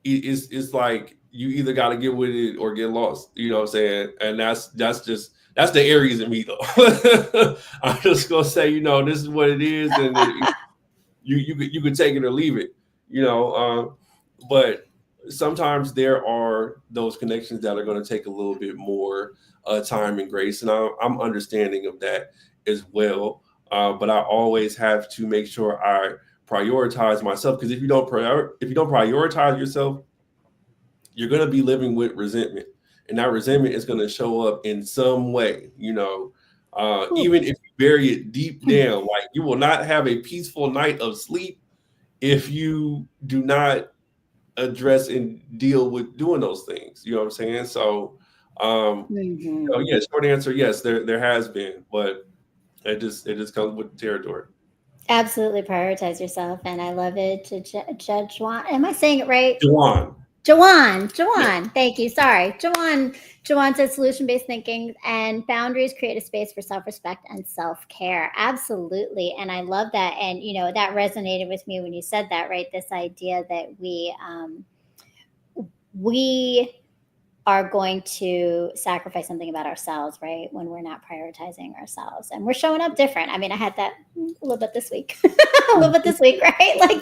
it's like you either got to get with it or get lost. You know what I'm saying? And that's the Aries in me though. I'm just gonna say, this is what it is, and you could take it or leave it. But sometimes there are those connections that are going to take a little bit more time and grace, and I'm understanding of that as well. But I always have to make sure I prioritize myself, because if you don't prioritize yourself, you're going to be living with resentment, and that resentment is going to show up in some way. Even if you bury it deep down, like you will not have a peaceful night of sleep if you do not address and deal with doing those things. You know what I'm saying? So, yeah, short answer, yes, there has been, but it just comes with the territory. Absolutely prioritize yourself. And I love it. To Judge Juan. Am I saying it right? Jawan. Yeah. Thank you. Sorry. Jawan says solution-based thinking and boundaries create a space for self-respect and self-care. Absolutely. And I love that. And, that resonated with me when you said that, right? This idea that we are going to sacrifice something about ourselves, right? When we're not prioritizing ourselves and we're showing up different. I mean, I had that a little bit this week, right? Like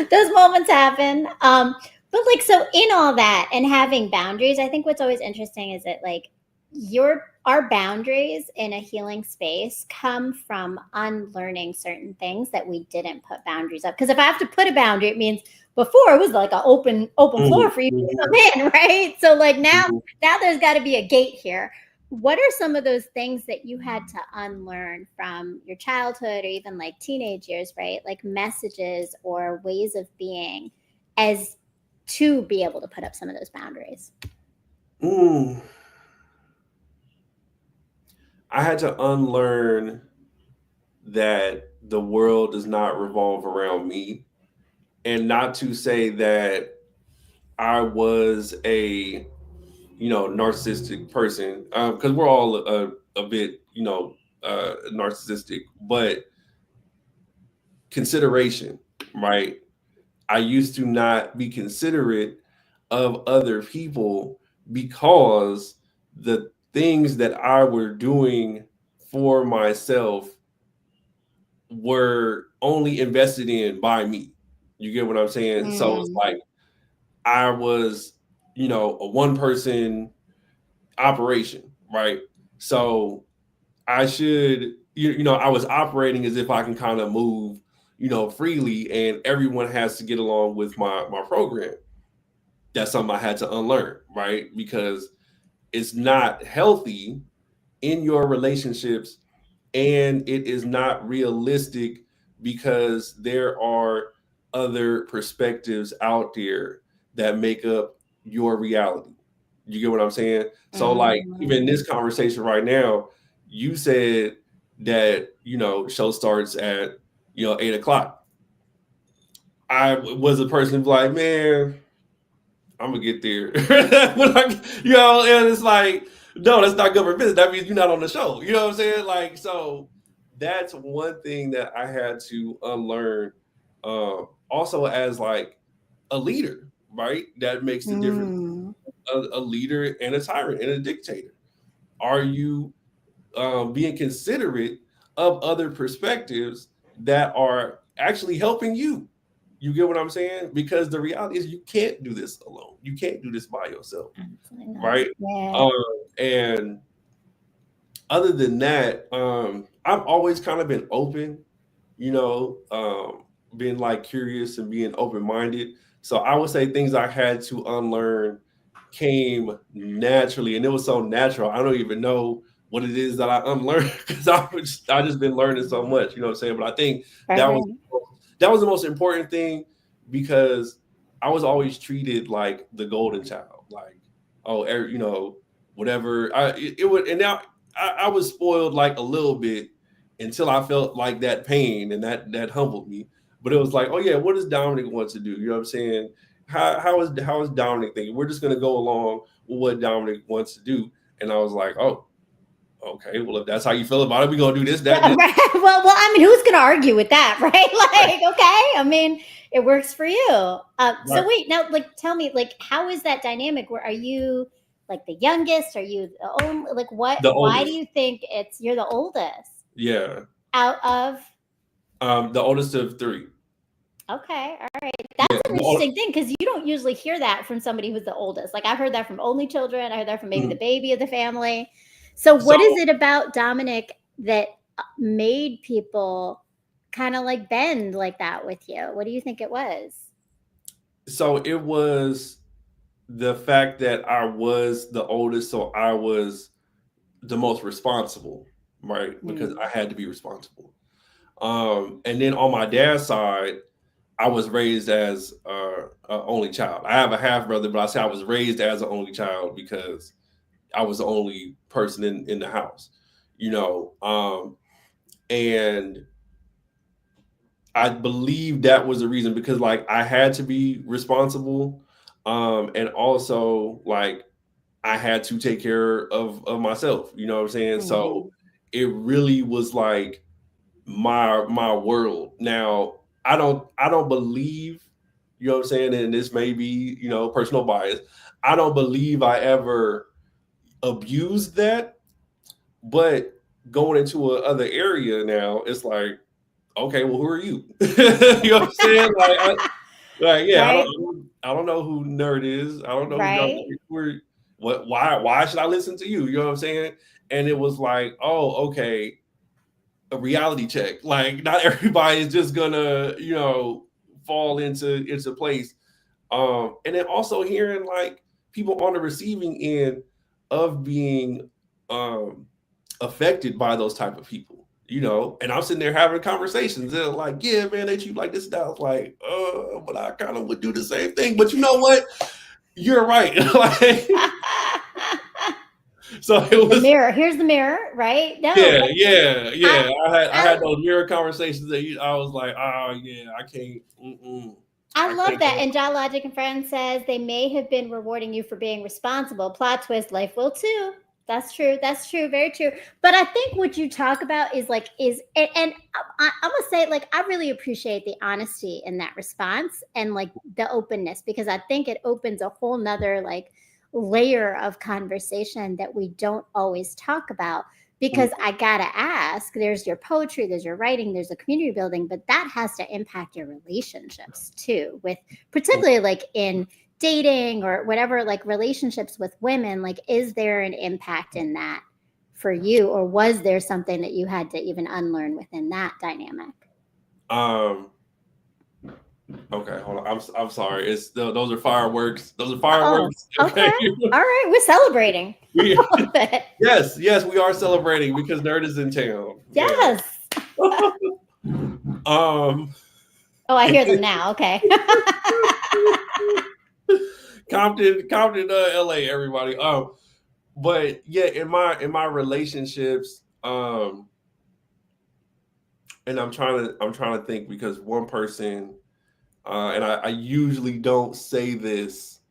those moments happen. But like, so in all that and having boundaries, I think what's always interesting is that like your our boundaries in a healing space come from unlearning certain things that we didn't put boundaries up. Because if I have to put a boundary, it means before it was like an open floor for you to come in, right? So like now there's got to be a gate here. What are some of those things that you had to unlearn from your childhood or even like teenage years, right? Like messages or ways of being as to be able to put up some of those boundaries? I had to unlearn that the world does not revolve around me, and not to say that I was a narcissistic person, because we're all a bit narcissistic, but consideration, right? I used to not be considerate of other people because the things that I were doing for myself were only invested in by me. You get what I'm saying? So it's like I was, a one person operation, right? So I should, I was operating as if I can kind of move, freely, and everyone has to get along with my program. That's something I had to unlearn, right? Because it's not healthy in your relationships, and it is not realistic because there are other perspectives out there that make up your reality. You get what I'm saying? So like even in this conversation right now, you said that show starts at 8 o'clock. I was a person who's like, man, I'm gonna get there. And it's like, no, that's not government business. That means you're not on the show. You know what I'm saying? Like, so that's one thing that I had to unlearn. Also, as like a leader, right? That makes the difference. A leader and a tyrant and a dictator. Are you being considerate of other perspectives that are actually helping you? You get what I'm saying? Because the reality is you can't do this alone. You can't do this by yourself, right? Yeah. And other than that, I've always kind of been open, being like curious and being open-minded. So I would say things I had to unlearn came naturally, and it was so natural. I don't even know what it is that I unlearned because I just been learning so much. You know what I'm saying? But I think that was the most important thing, because I was always treated like the golden child, like, oh, whatever. It would, and now I was spoiled like a little bit until I felt like that pain, and that humbled me. But it was like, oh yeah, what does Dominic want to do? You know what I'm saying? How is Dominic thinking? We're just gonna go along with what Dominic wants to do. And I was like, oh, okay, well, if that's how you feel about it, we're gonna do this, that, this. Well, I mean, who's gonna argue with that, right? Like, okay, I mean, it works for you. So wait, now, like, tell me, like, how is that dynamic? Where are you, like, the youngest? Are you the only? Like, what? Why do you think you're the oldest? Yeah. Out of the oldest of 3. Okay, all right. That's an interesting thing, because you don't usually hear that from somebody who's the oldest. Like, I've heard that from only children. I heard that from maybe the baby of the family. So what is it about Dominic that made people kind of like bend like that with you? What do you think it was? So it was the fact that I was the oldest, so I was the most responsible, right? Because I had to be responsible. And then on my dad's side, I was raised as an only child. I have a half brother, but I say I was raised as an only child because I was the only person in the house, and I believe that was the reason, because like I had to be responsible, and also like I had to take care of myself. You know what I'm saying? So it really was like my world. Now I don't believe, you know what I'm saying, and this may be, personal bias. I don't believe I ever abused that, but going into another area now, it's like, okay, well, who are you? You know what I'm saying? Right? I don't know who Nerd is. I don't know who why should I listen to you? You know what I'm saying? and it was like, oh, okay, a reality check. Like not everybody is just gonna, fall into place. And then also hearing like people on the receiving end of being affected by those type of people, and I'm sitting there having conversations. They're like, yeah, man, they treat like this. And I was like, but I kind of would do the same thing. But you know what? You're right. Like, so it was the mirror. Here's the mirror, right? No. Yeah. I had those mirror conversations that I was like, oh yeah, I can't. I love that. And John Logic and Friends says they may have been rewarding you for being responsible. Plot twist, life will too. That's true. That's true. Very true. But I think what you talk about is and I'm gonna say, like, I really appreciate the honesty in that response and like the openness, because I think it opens a whole nother like layer of conversation that we don't always talk about. Because I gotta ask, there's your poetry, there's your writing, there's the community building, but that has to impact your relationships too, with particularly like in dating or whatever, like relationships with women. Like, is there an impact in that for you, or was there something that you had to even unlearn within that dynamic? Okay, hold on. I'm sorry. Those are fireworks. Those are fireworks. Oh, okay. All right, we're celebrating. Yes, we are celebrating because Nerd is in town. Yes. Oh, I hear them now. Okay. Compton, LA, everybody. But yeah, in my relationships, and I'm trying to think, because one person, and I usually don't say this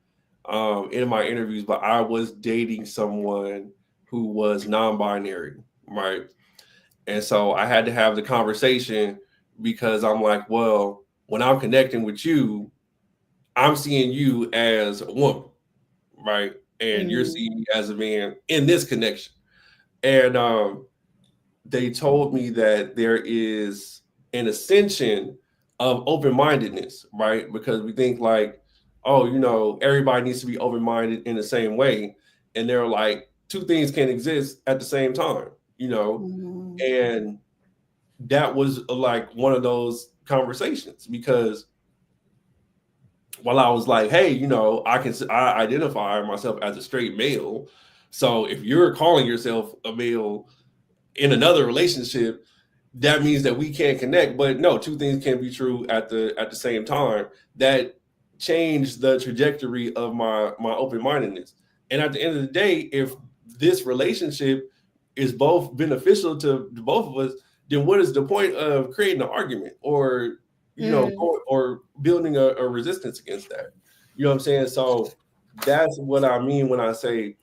in my interviews, but I was dating someone who was non-binary, right? And so I had to have the conversation, because I'm like, well, when I'm connecting with you, I'm seeing you as a woman, right? And you're seeing me as a man in this connection. And they told me that there is an ascension of open-mindedness, right? Because we think like, oh, everybody needs to be open-minded in the same way. And they're like, two things can exist at the same time, and that was like one of those conversations, because while I was like, hey, I identify myself as a straight male. So if you're calling yourself a male in another relationship, that means that we can't connect. But no, two things can be true at the same time. That changed the trajectory of my open-mindedness. And at the end of the day, if this relationship is both beneficial to both of us, then what is the point of creating an argument or or building a resistance against that? You know what I'm saying? So that's what I mean when I say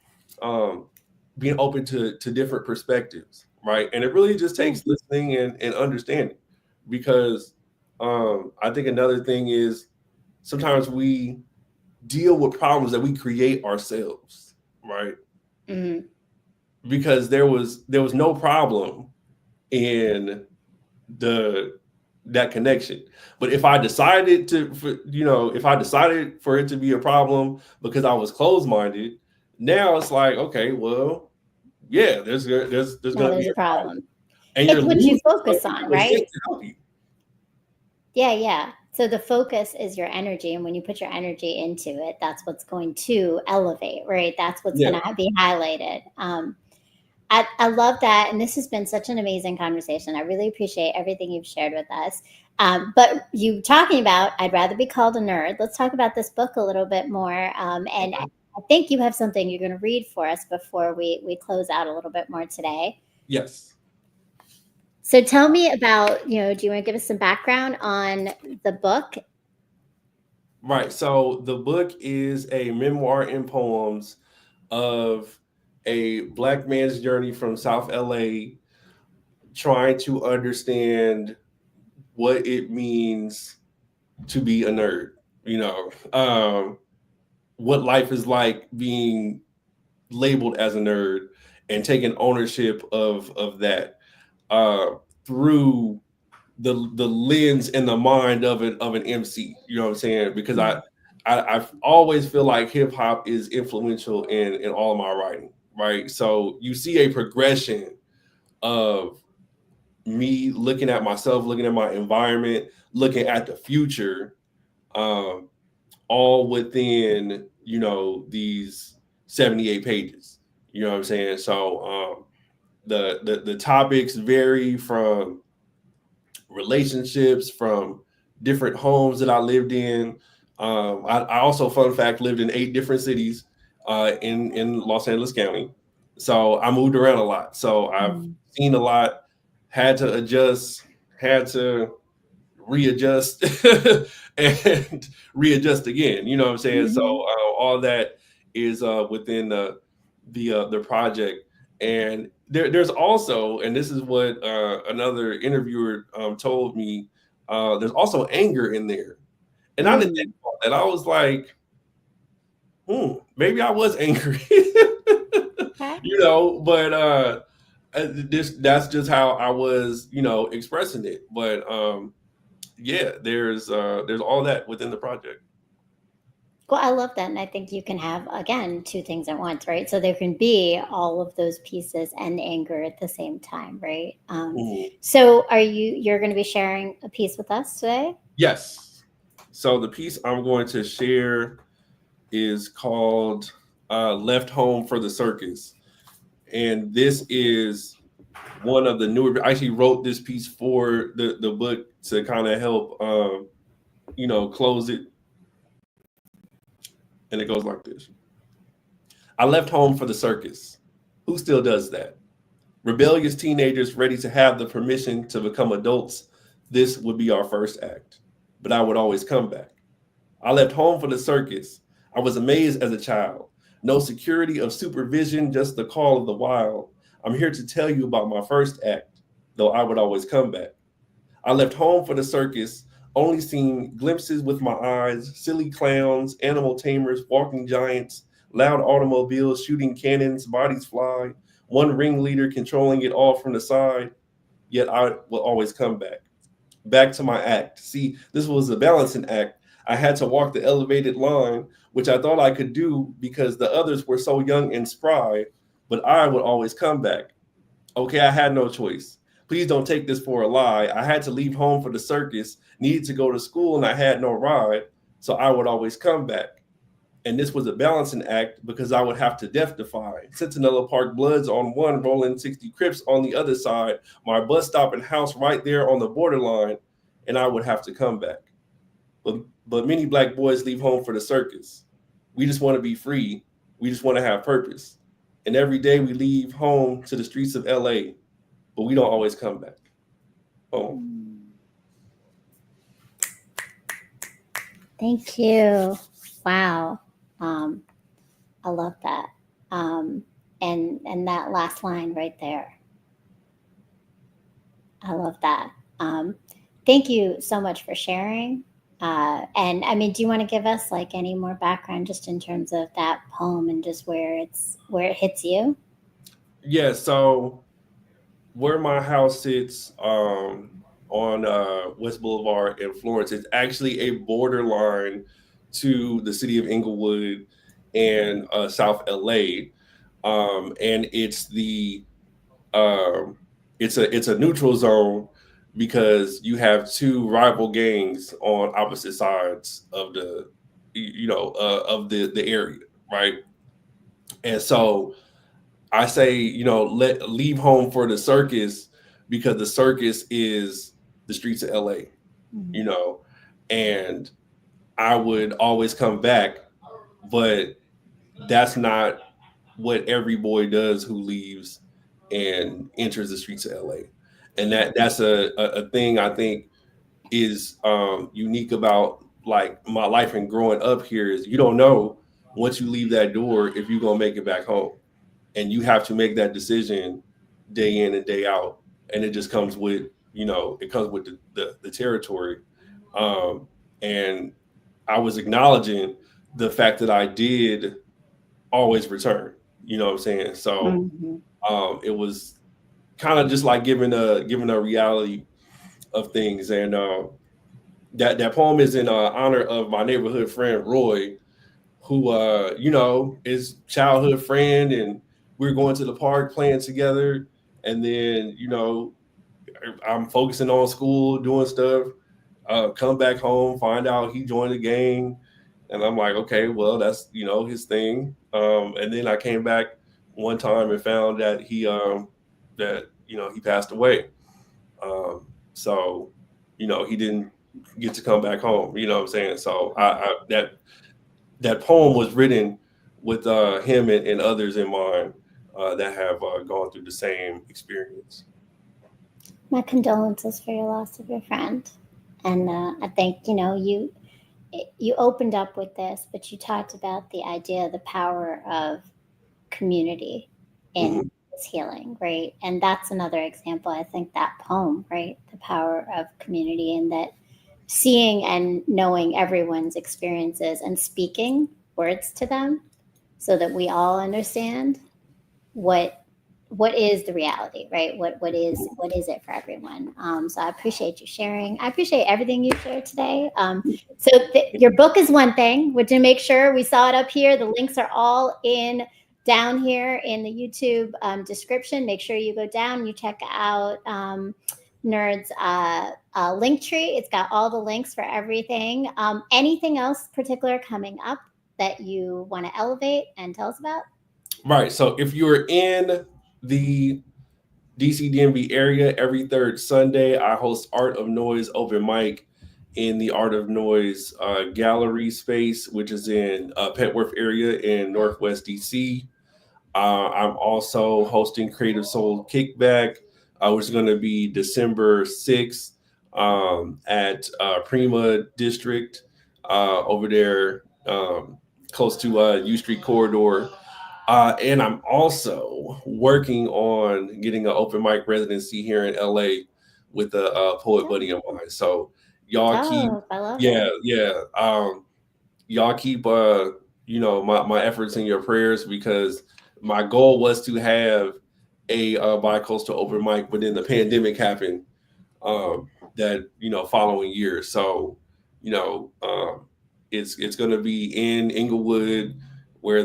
being open to different perspectives, right? And it really just takes listening and understanding, because I think another thing is sometimes we deal with problems that we create ourselves, right? Mm-hmm. Because there was no problem in that connection. But if I decided for it to be a problem because I was closed-minded, now it's like, okay, well, yeah, there's going to be a problem. And it's what you focus on, right? Yeah. So the focus is your energy, and when you put your energy into it, that's what's going to elevate, right? That's what's going to be highlighted. I love that. And this has been such an amazing conversation. I really appreciate everything you've shared with us. But you talking about, I'd rather be called a nerd. Let's talk about this book a little bit more. And I think you have something you're going to read for us before we close out a little bit more today. Yes. So tell me about, do you want to give us some background on the book? Right. So the book is a memoir in poems of a Black man's journey from South LA, trying to understand what it means to be a nerd, what life is like being labeled as a nerd, and taking ownership of that through the lens and the mind of an MC. You know what I'm saying? Because I always feel like hip hop is influential in all of my writing, right? So you see a progression of me looking at myself, looking at my environment, looking at the future, um, all within, these 78 pages. You know what I'm saying? So the topics vary from relationships, from different homes that I lived in. I also, fun fact, lived in 8 different cities in Los Angeles County. So I moved around a lot. So I've seen a lot, had to adjust, had to readjust and readjust again. You know what I'm saying? So all that is within the project. And there's also, and this is what another interviewer told me, there's also anger in there. And I didn't think about that. I was like, maybe I was angry, but that's just how I was, expressing it. But yeah, there's all that within the project. Well, I love that. And I think you can have, again, 2 things at once, right? So there can be all of those pieces and anger at the same time, right? So you're going to be sharing a piece with us today? Yes. So the piece I'm going to share is called Left Home for the Circus. And this is one of the newer, I actually wrote this piece for the book to kind of help, close it. And it goes like this. I left home for the circus. Who still does that? Rebellious teenagers ready to have the permission to become adults. This would be our first act. But I would always come back. I left home for the circus. I was amazed as a child. No security of supervision, just the call of the wild. I'm here to tell you about my first act, though I would always come back. I left home for the circus, only seeing glimpses with my eyes, silly clowns, animal tamers, walking giants, loud automobiles shooting cannons, bodies fly, one ringleader controlling it all from the side. Yet I will always come back. Back to my act. See, this was a balancing act. I had to walk the elevated line, which I thought I could do because the others were so young and spry, but I would always come back. Okay, I had no choice. Please don't take this for a lie. I had to leave home for the circus, needed to go to school, and I had no ride, so I would always come back. And this was a balancing act because I would have to death defy. Centinela Park Bloods on one, rolling 60 Crips on the other side, my bus stop and house right there on the borderline, and I would have to come back. But many Black boys leave home for the circus. We just want to be free. We just want to have purpose. And every day we leave home to the streets of LA, but we don't always come back. Oh. Thank you. Wow. I love that. And that last line right there. I love that. Thank you so much for sharing. And I mean, do you want to give us like any more background just in terms of that poem and just where it hits you? Yeah. So where my house sits on West Boulevard in Florence, it's actually a borderline to the city of Inglewood and South LA, and it's it's a neutral zone because you have 2 rival gangs on opposite sides of the of the area, right? And so I say, leave home for the circus because the circus is the streets of LA, and I would always come back, but that's not what every boy does who leaves and enters the streets of LA. And that's a thing I think is unique about like my life and growing up here is you don't know once you leave that door if you're gonna make it back home. And you have to make that decision day in and day out. And it just comes with, it comes with the territory. And I was acknowledging the fact that I did always return, you know what I'm saying? So it was kind of just like giving a reality of things. And that poem is in honor of my neighborhood friend Roy, who is childhood friend, and we're going to the park playing together, and then I'm focusing on school, doing stuff. Come back home, find out he joined the gang, and I'm like, okay, well, that's his thing. And then I came back one time and found that he passed away. So he didn't get to come back home. You know what I'm saying? So that poem was written with him and others in mind that have gone through the same experience. My condolences for your loss of your friend. And I think, you opened up with this, but you talked about the idea, the power of community in this healing, right? And that's another example. I think that poem, right? The power of community, and that seeing and knowing everyone's experiences and speaking words to them so that we all understand what is the reality, right? What is it for everyone? So I appreciate you sharing. I appreciate everything you shared today. So your book is one thing, which to make sure we saw it up here. The links are all down here in the YouTube description. Make sure you go down and you check out Nerd's link tree. It's got all the links for everything. Anything else particular coming up that you want to elevate and tell us about? Right. So if you're in the DC DMV area, every third Sunday, I host Art of Noise open mic in the Art of Noise gallery space, which is in Petworth area in Northwest DC. I'm also hosting Creative Soul Kickback, which is going to be December 6th at Prima District over there close to U Street Corridor. And I'm also working on getting an open mic residency here in LA with a poet buddy of mine. So y'all keep, I love yeah, it. yeah. Y'all keep, my efforts in your prayers, because my goal was to have a bi-coastal open mic, but then the pandemic happened that following year. So it's going to be in Inglewood, where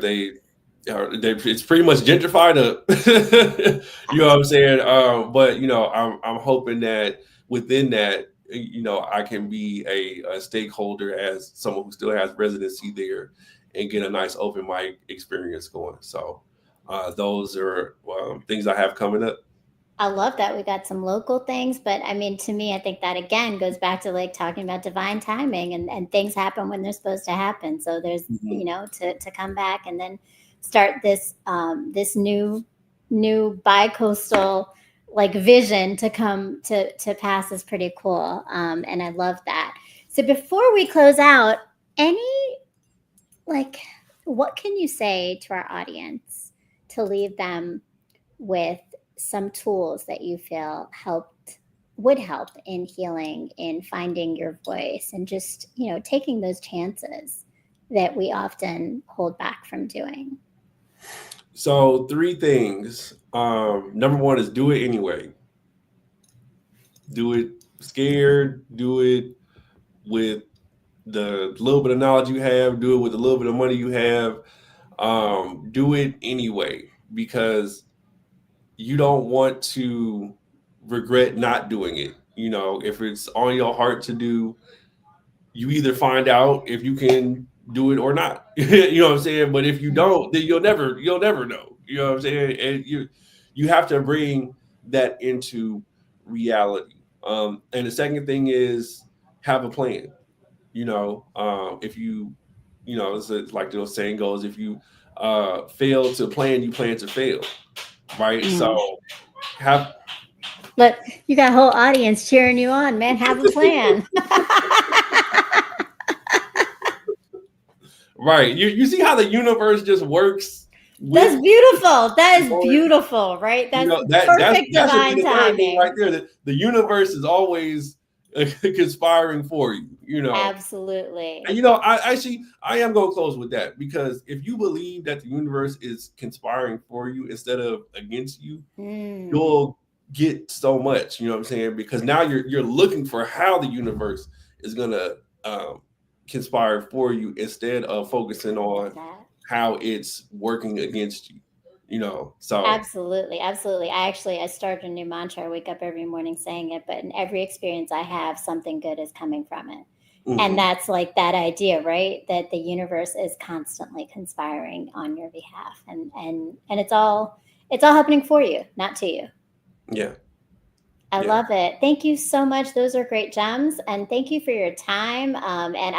it's pretty much gentrified up. You know what I'm saying? But I'm hoping that within that, I can be a stakeholder as someone who still has residency there and get a nice open mic experience going. So those are things I have coming up. I love that we got some local things, but I mean, to me, I think that again goes back to like talking about divine timing, and things happen when they're supposed to happen. So there's, to come back and then start this new bi-coastal like vision to come to pass is pretty cool. And I love that. So before we close out, what can you say to our audience to leave them with some tools that you feel would help in healing, in finding your voice, and just, taking those chances that we often hold back from doing? So 3 things. Number 1 is do it anyway. Do it scared, do it with the little bit of knowledge you have, do it with a little bit of money you have. Do it anyway, because you don't want to regret not doing it. If it's on your heart to do, you either find out if you can do it or not. You know what I'm saying? But if you don't, then you'll never know. You know what I'm saying? And you have to bring that into reality. And the second thing is have a plan. If you, it's like the saying goes, if you fail to plan, you plan to fail. Right. So Look, you got a whole audience cheering you on, man. Have a plan. Right. You see how the universe just works? That's beautiful. That is beautiful, right? That's perfect divine timing right there. The universe is always conspiring for you. Absolutely. And I am going to close with that, because if you believe that the universe is conspiring for you instead of against you, you'll get so much. You know what I'm saying? Because now you're looking for how the universe is going to conspire for you, instead of focusing on how it's working against you. So Absolutely. I started a new mantra. I wake up every morning saying it, but in every experience I have, something good is coming from it. And that's like that idea, right? That the universe is constantly conspiring on your behalf, and it's all happening for you, not to you. Yeah. I love it. Thank you so much. Those are great gems. And thank you for your time. And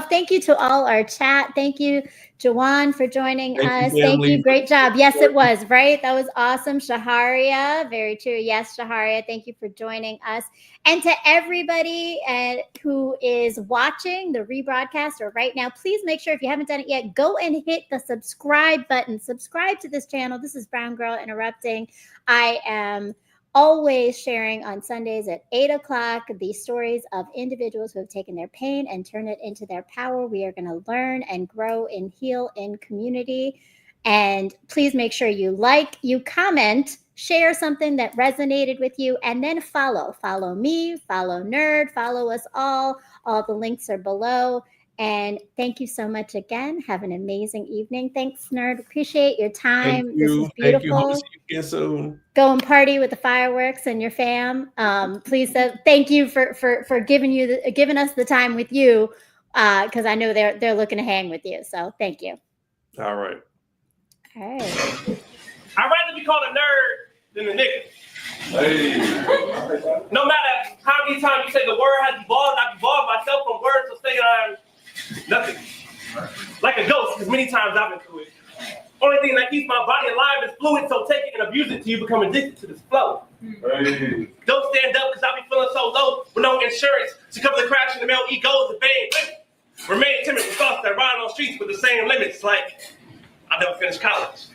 thank you to all our chat. Thank you, Jawan, for joining us. Thank you. Great job. Yes, it was, right? That was awesome. Shaharia, very true. Yes, Shaharia, thank you for joining us. And to everybody who is watching the rebroadcast or right now, please make sure if you haven't done it yet, go and hit the subscribe button. Subscribe to this channel. This is Brown Girl Interrupting. I am always sharing on Sundays at 8 o'clock the stories of individuals who have taken their pain and turned it into their power. We are going to learn and grow and heal in community. And please make sure you comment, share something that resonated with you, and then follow me, follow Nerd, follow us all. All the links are below. And thank you so much again. Have an amazing evening. Thanks, Nerd. Appreciate your time. Thank you. This is beautiful. Thank you. Hope to see you again soon. Go and party with the fireworks and your fam. Please, thank you for giving us the time with you, because I know they're looking to hang with you. So thank you. All right. I'd rather be called a nerd than a nigga. Hey. No matter how many times you say the word has evolved, I've evolved myself from words to saying I'm nothing. Like a ghost, because many times I've been through it. Only thing that keeps my body alive is fluid, so take it and abuse it till you become addicted to this flow. Hey. Don't stand up, because I be feeling so low with no insurance to cover the crash in the mail egos and bang. Remain timid with thoughts that ride on streets with the same limits, like I never finished college.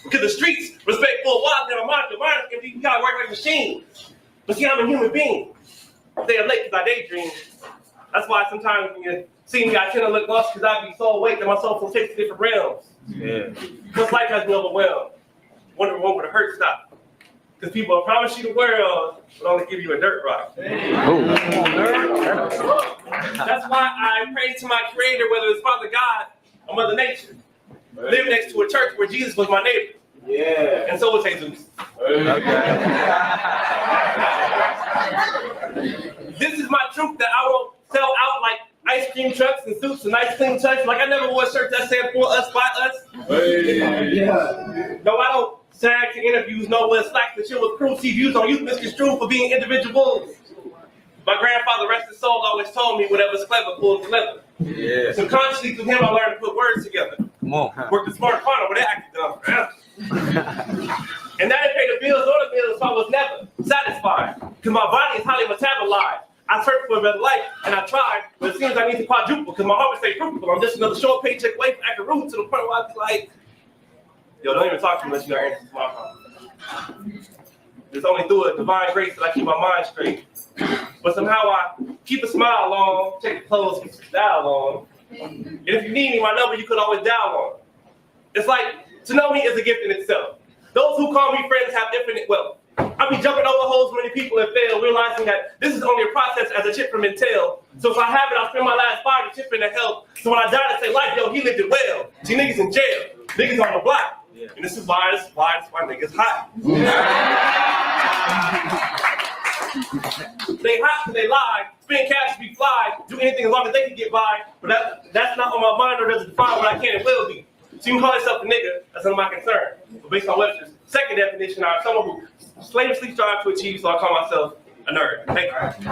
Because the streets, respectful, wild, never mind, the mind can be gotta work like machines. But see, I'm a human being. Stay up late because I daydream. That's why sometimes when you see me, I tend to look lost because I be so awake that my soul will take to different realms. Yeah. Because life has been overwhelmed. Wondering when would the hurt stop? Because people will promise you the world, but only give you a dirt rock. Oh. That's why I pray to my creator, whether it's Father God or Mother Nature. I live next to a church where Jesus was my neighbor. Yeah. And so was Jesus. Okay. This is my truth that I won't sell out like ice cream trucks and suits and nice clean touch. Like I never wore a shirt that said for us, by us. Hey. Yeah. No, I don't sag to interviews, no one slacks the shit with cruelty views on youth misconstrued for being individuals. My grandfather, rest his soul, always told me whatever's clever pulls the leather. Yeah. Subconsciously through him I learned to put words together. Come on. Worked the smart corner where they acted dumb. And that didn't pay the bills or the bills, so I was never satisfied. Because my body is highly metabolized. I searched for a better life, and I tried, but it seems I need to quadruple, because my heart would stay fruitful. I'm just another short paycheck away from acting rude to the point where I'd be like, yo, don't even talk to me unless you got answers to my problem. It's only through a divine grace that I keep my mind straight. But somehow I keep a smile on, take the clothes, keep the style on. And if you need me, my number you could always dial on. It's like, to know me is a gift in itself. Those who call me friends have infinite wealth. I be jumping over holes many people and fail, realizing that this is only a process as a chip from Intel. So if I have it, I'll spend my last 5 to chip in to help. So when I die, I say, life, yo, he lived it well. See, niggas in jail, niggas on the block. Yeah. And this is why niggas hot. They hot because they lie, spend cash to be fly, do anything as long as they can get by. But that's not on my mind or doesn't define what I can and will be. So you can call yourself a nigga, that's none of my concern. But based on Webster's second definition, I'm someone who slavishly strives to achieve, so I call myself a nerd. Thank you.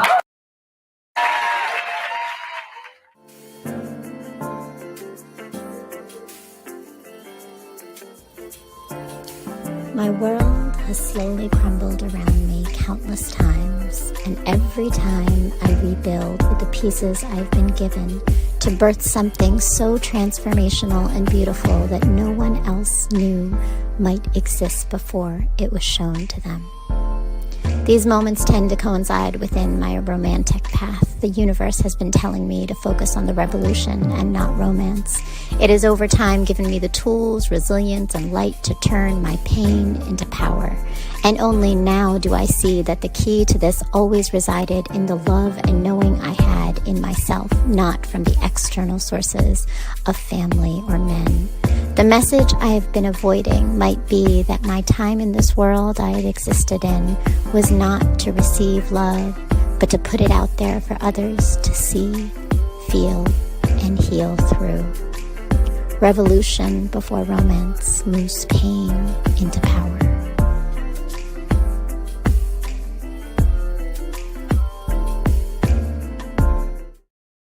My world has slowly crumbled around me countless times, and every time I rebuild with the pieces I've been given to birth something so transformational and beautiful that no one else knew might exist before it was shown to them. These moments tend to coincide within my romantic path. The universe has been telling me to focus on the revolution and not romance. It has over time given me the tools, resilience, and light to turn my pain into power. And only now do I see that the key to this always resided in the love and knowing I had in myself, not from the external sources of family or men. The message I've been avoiding might be that my time in this world I had existed in was not to receive love, but to put it out there for others to see, feel, and heal through. Revolution before romance moves pain into power.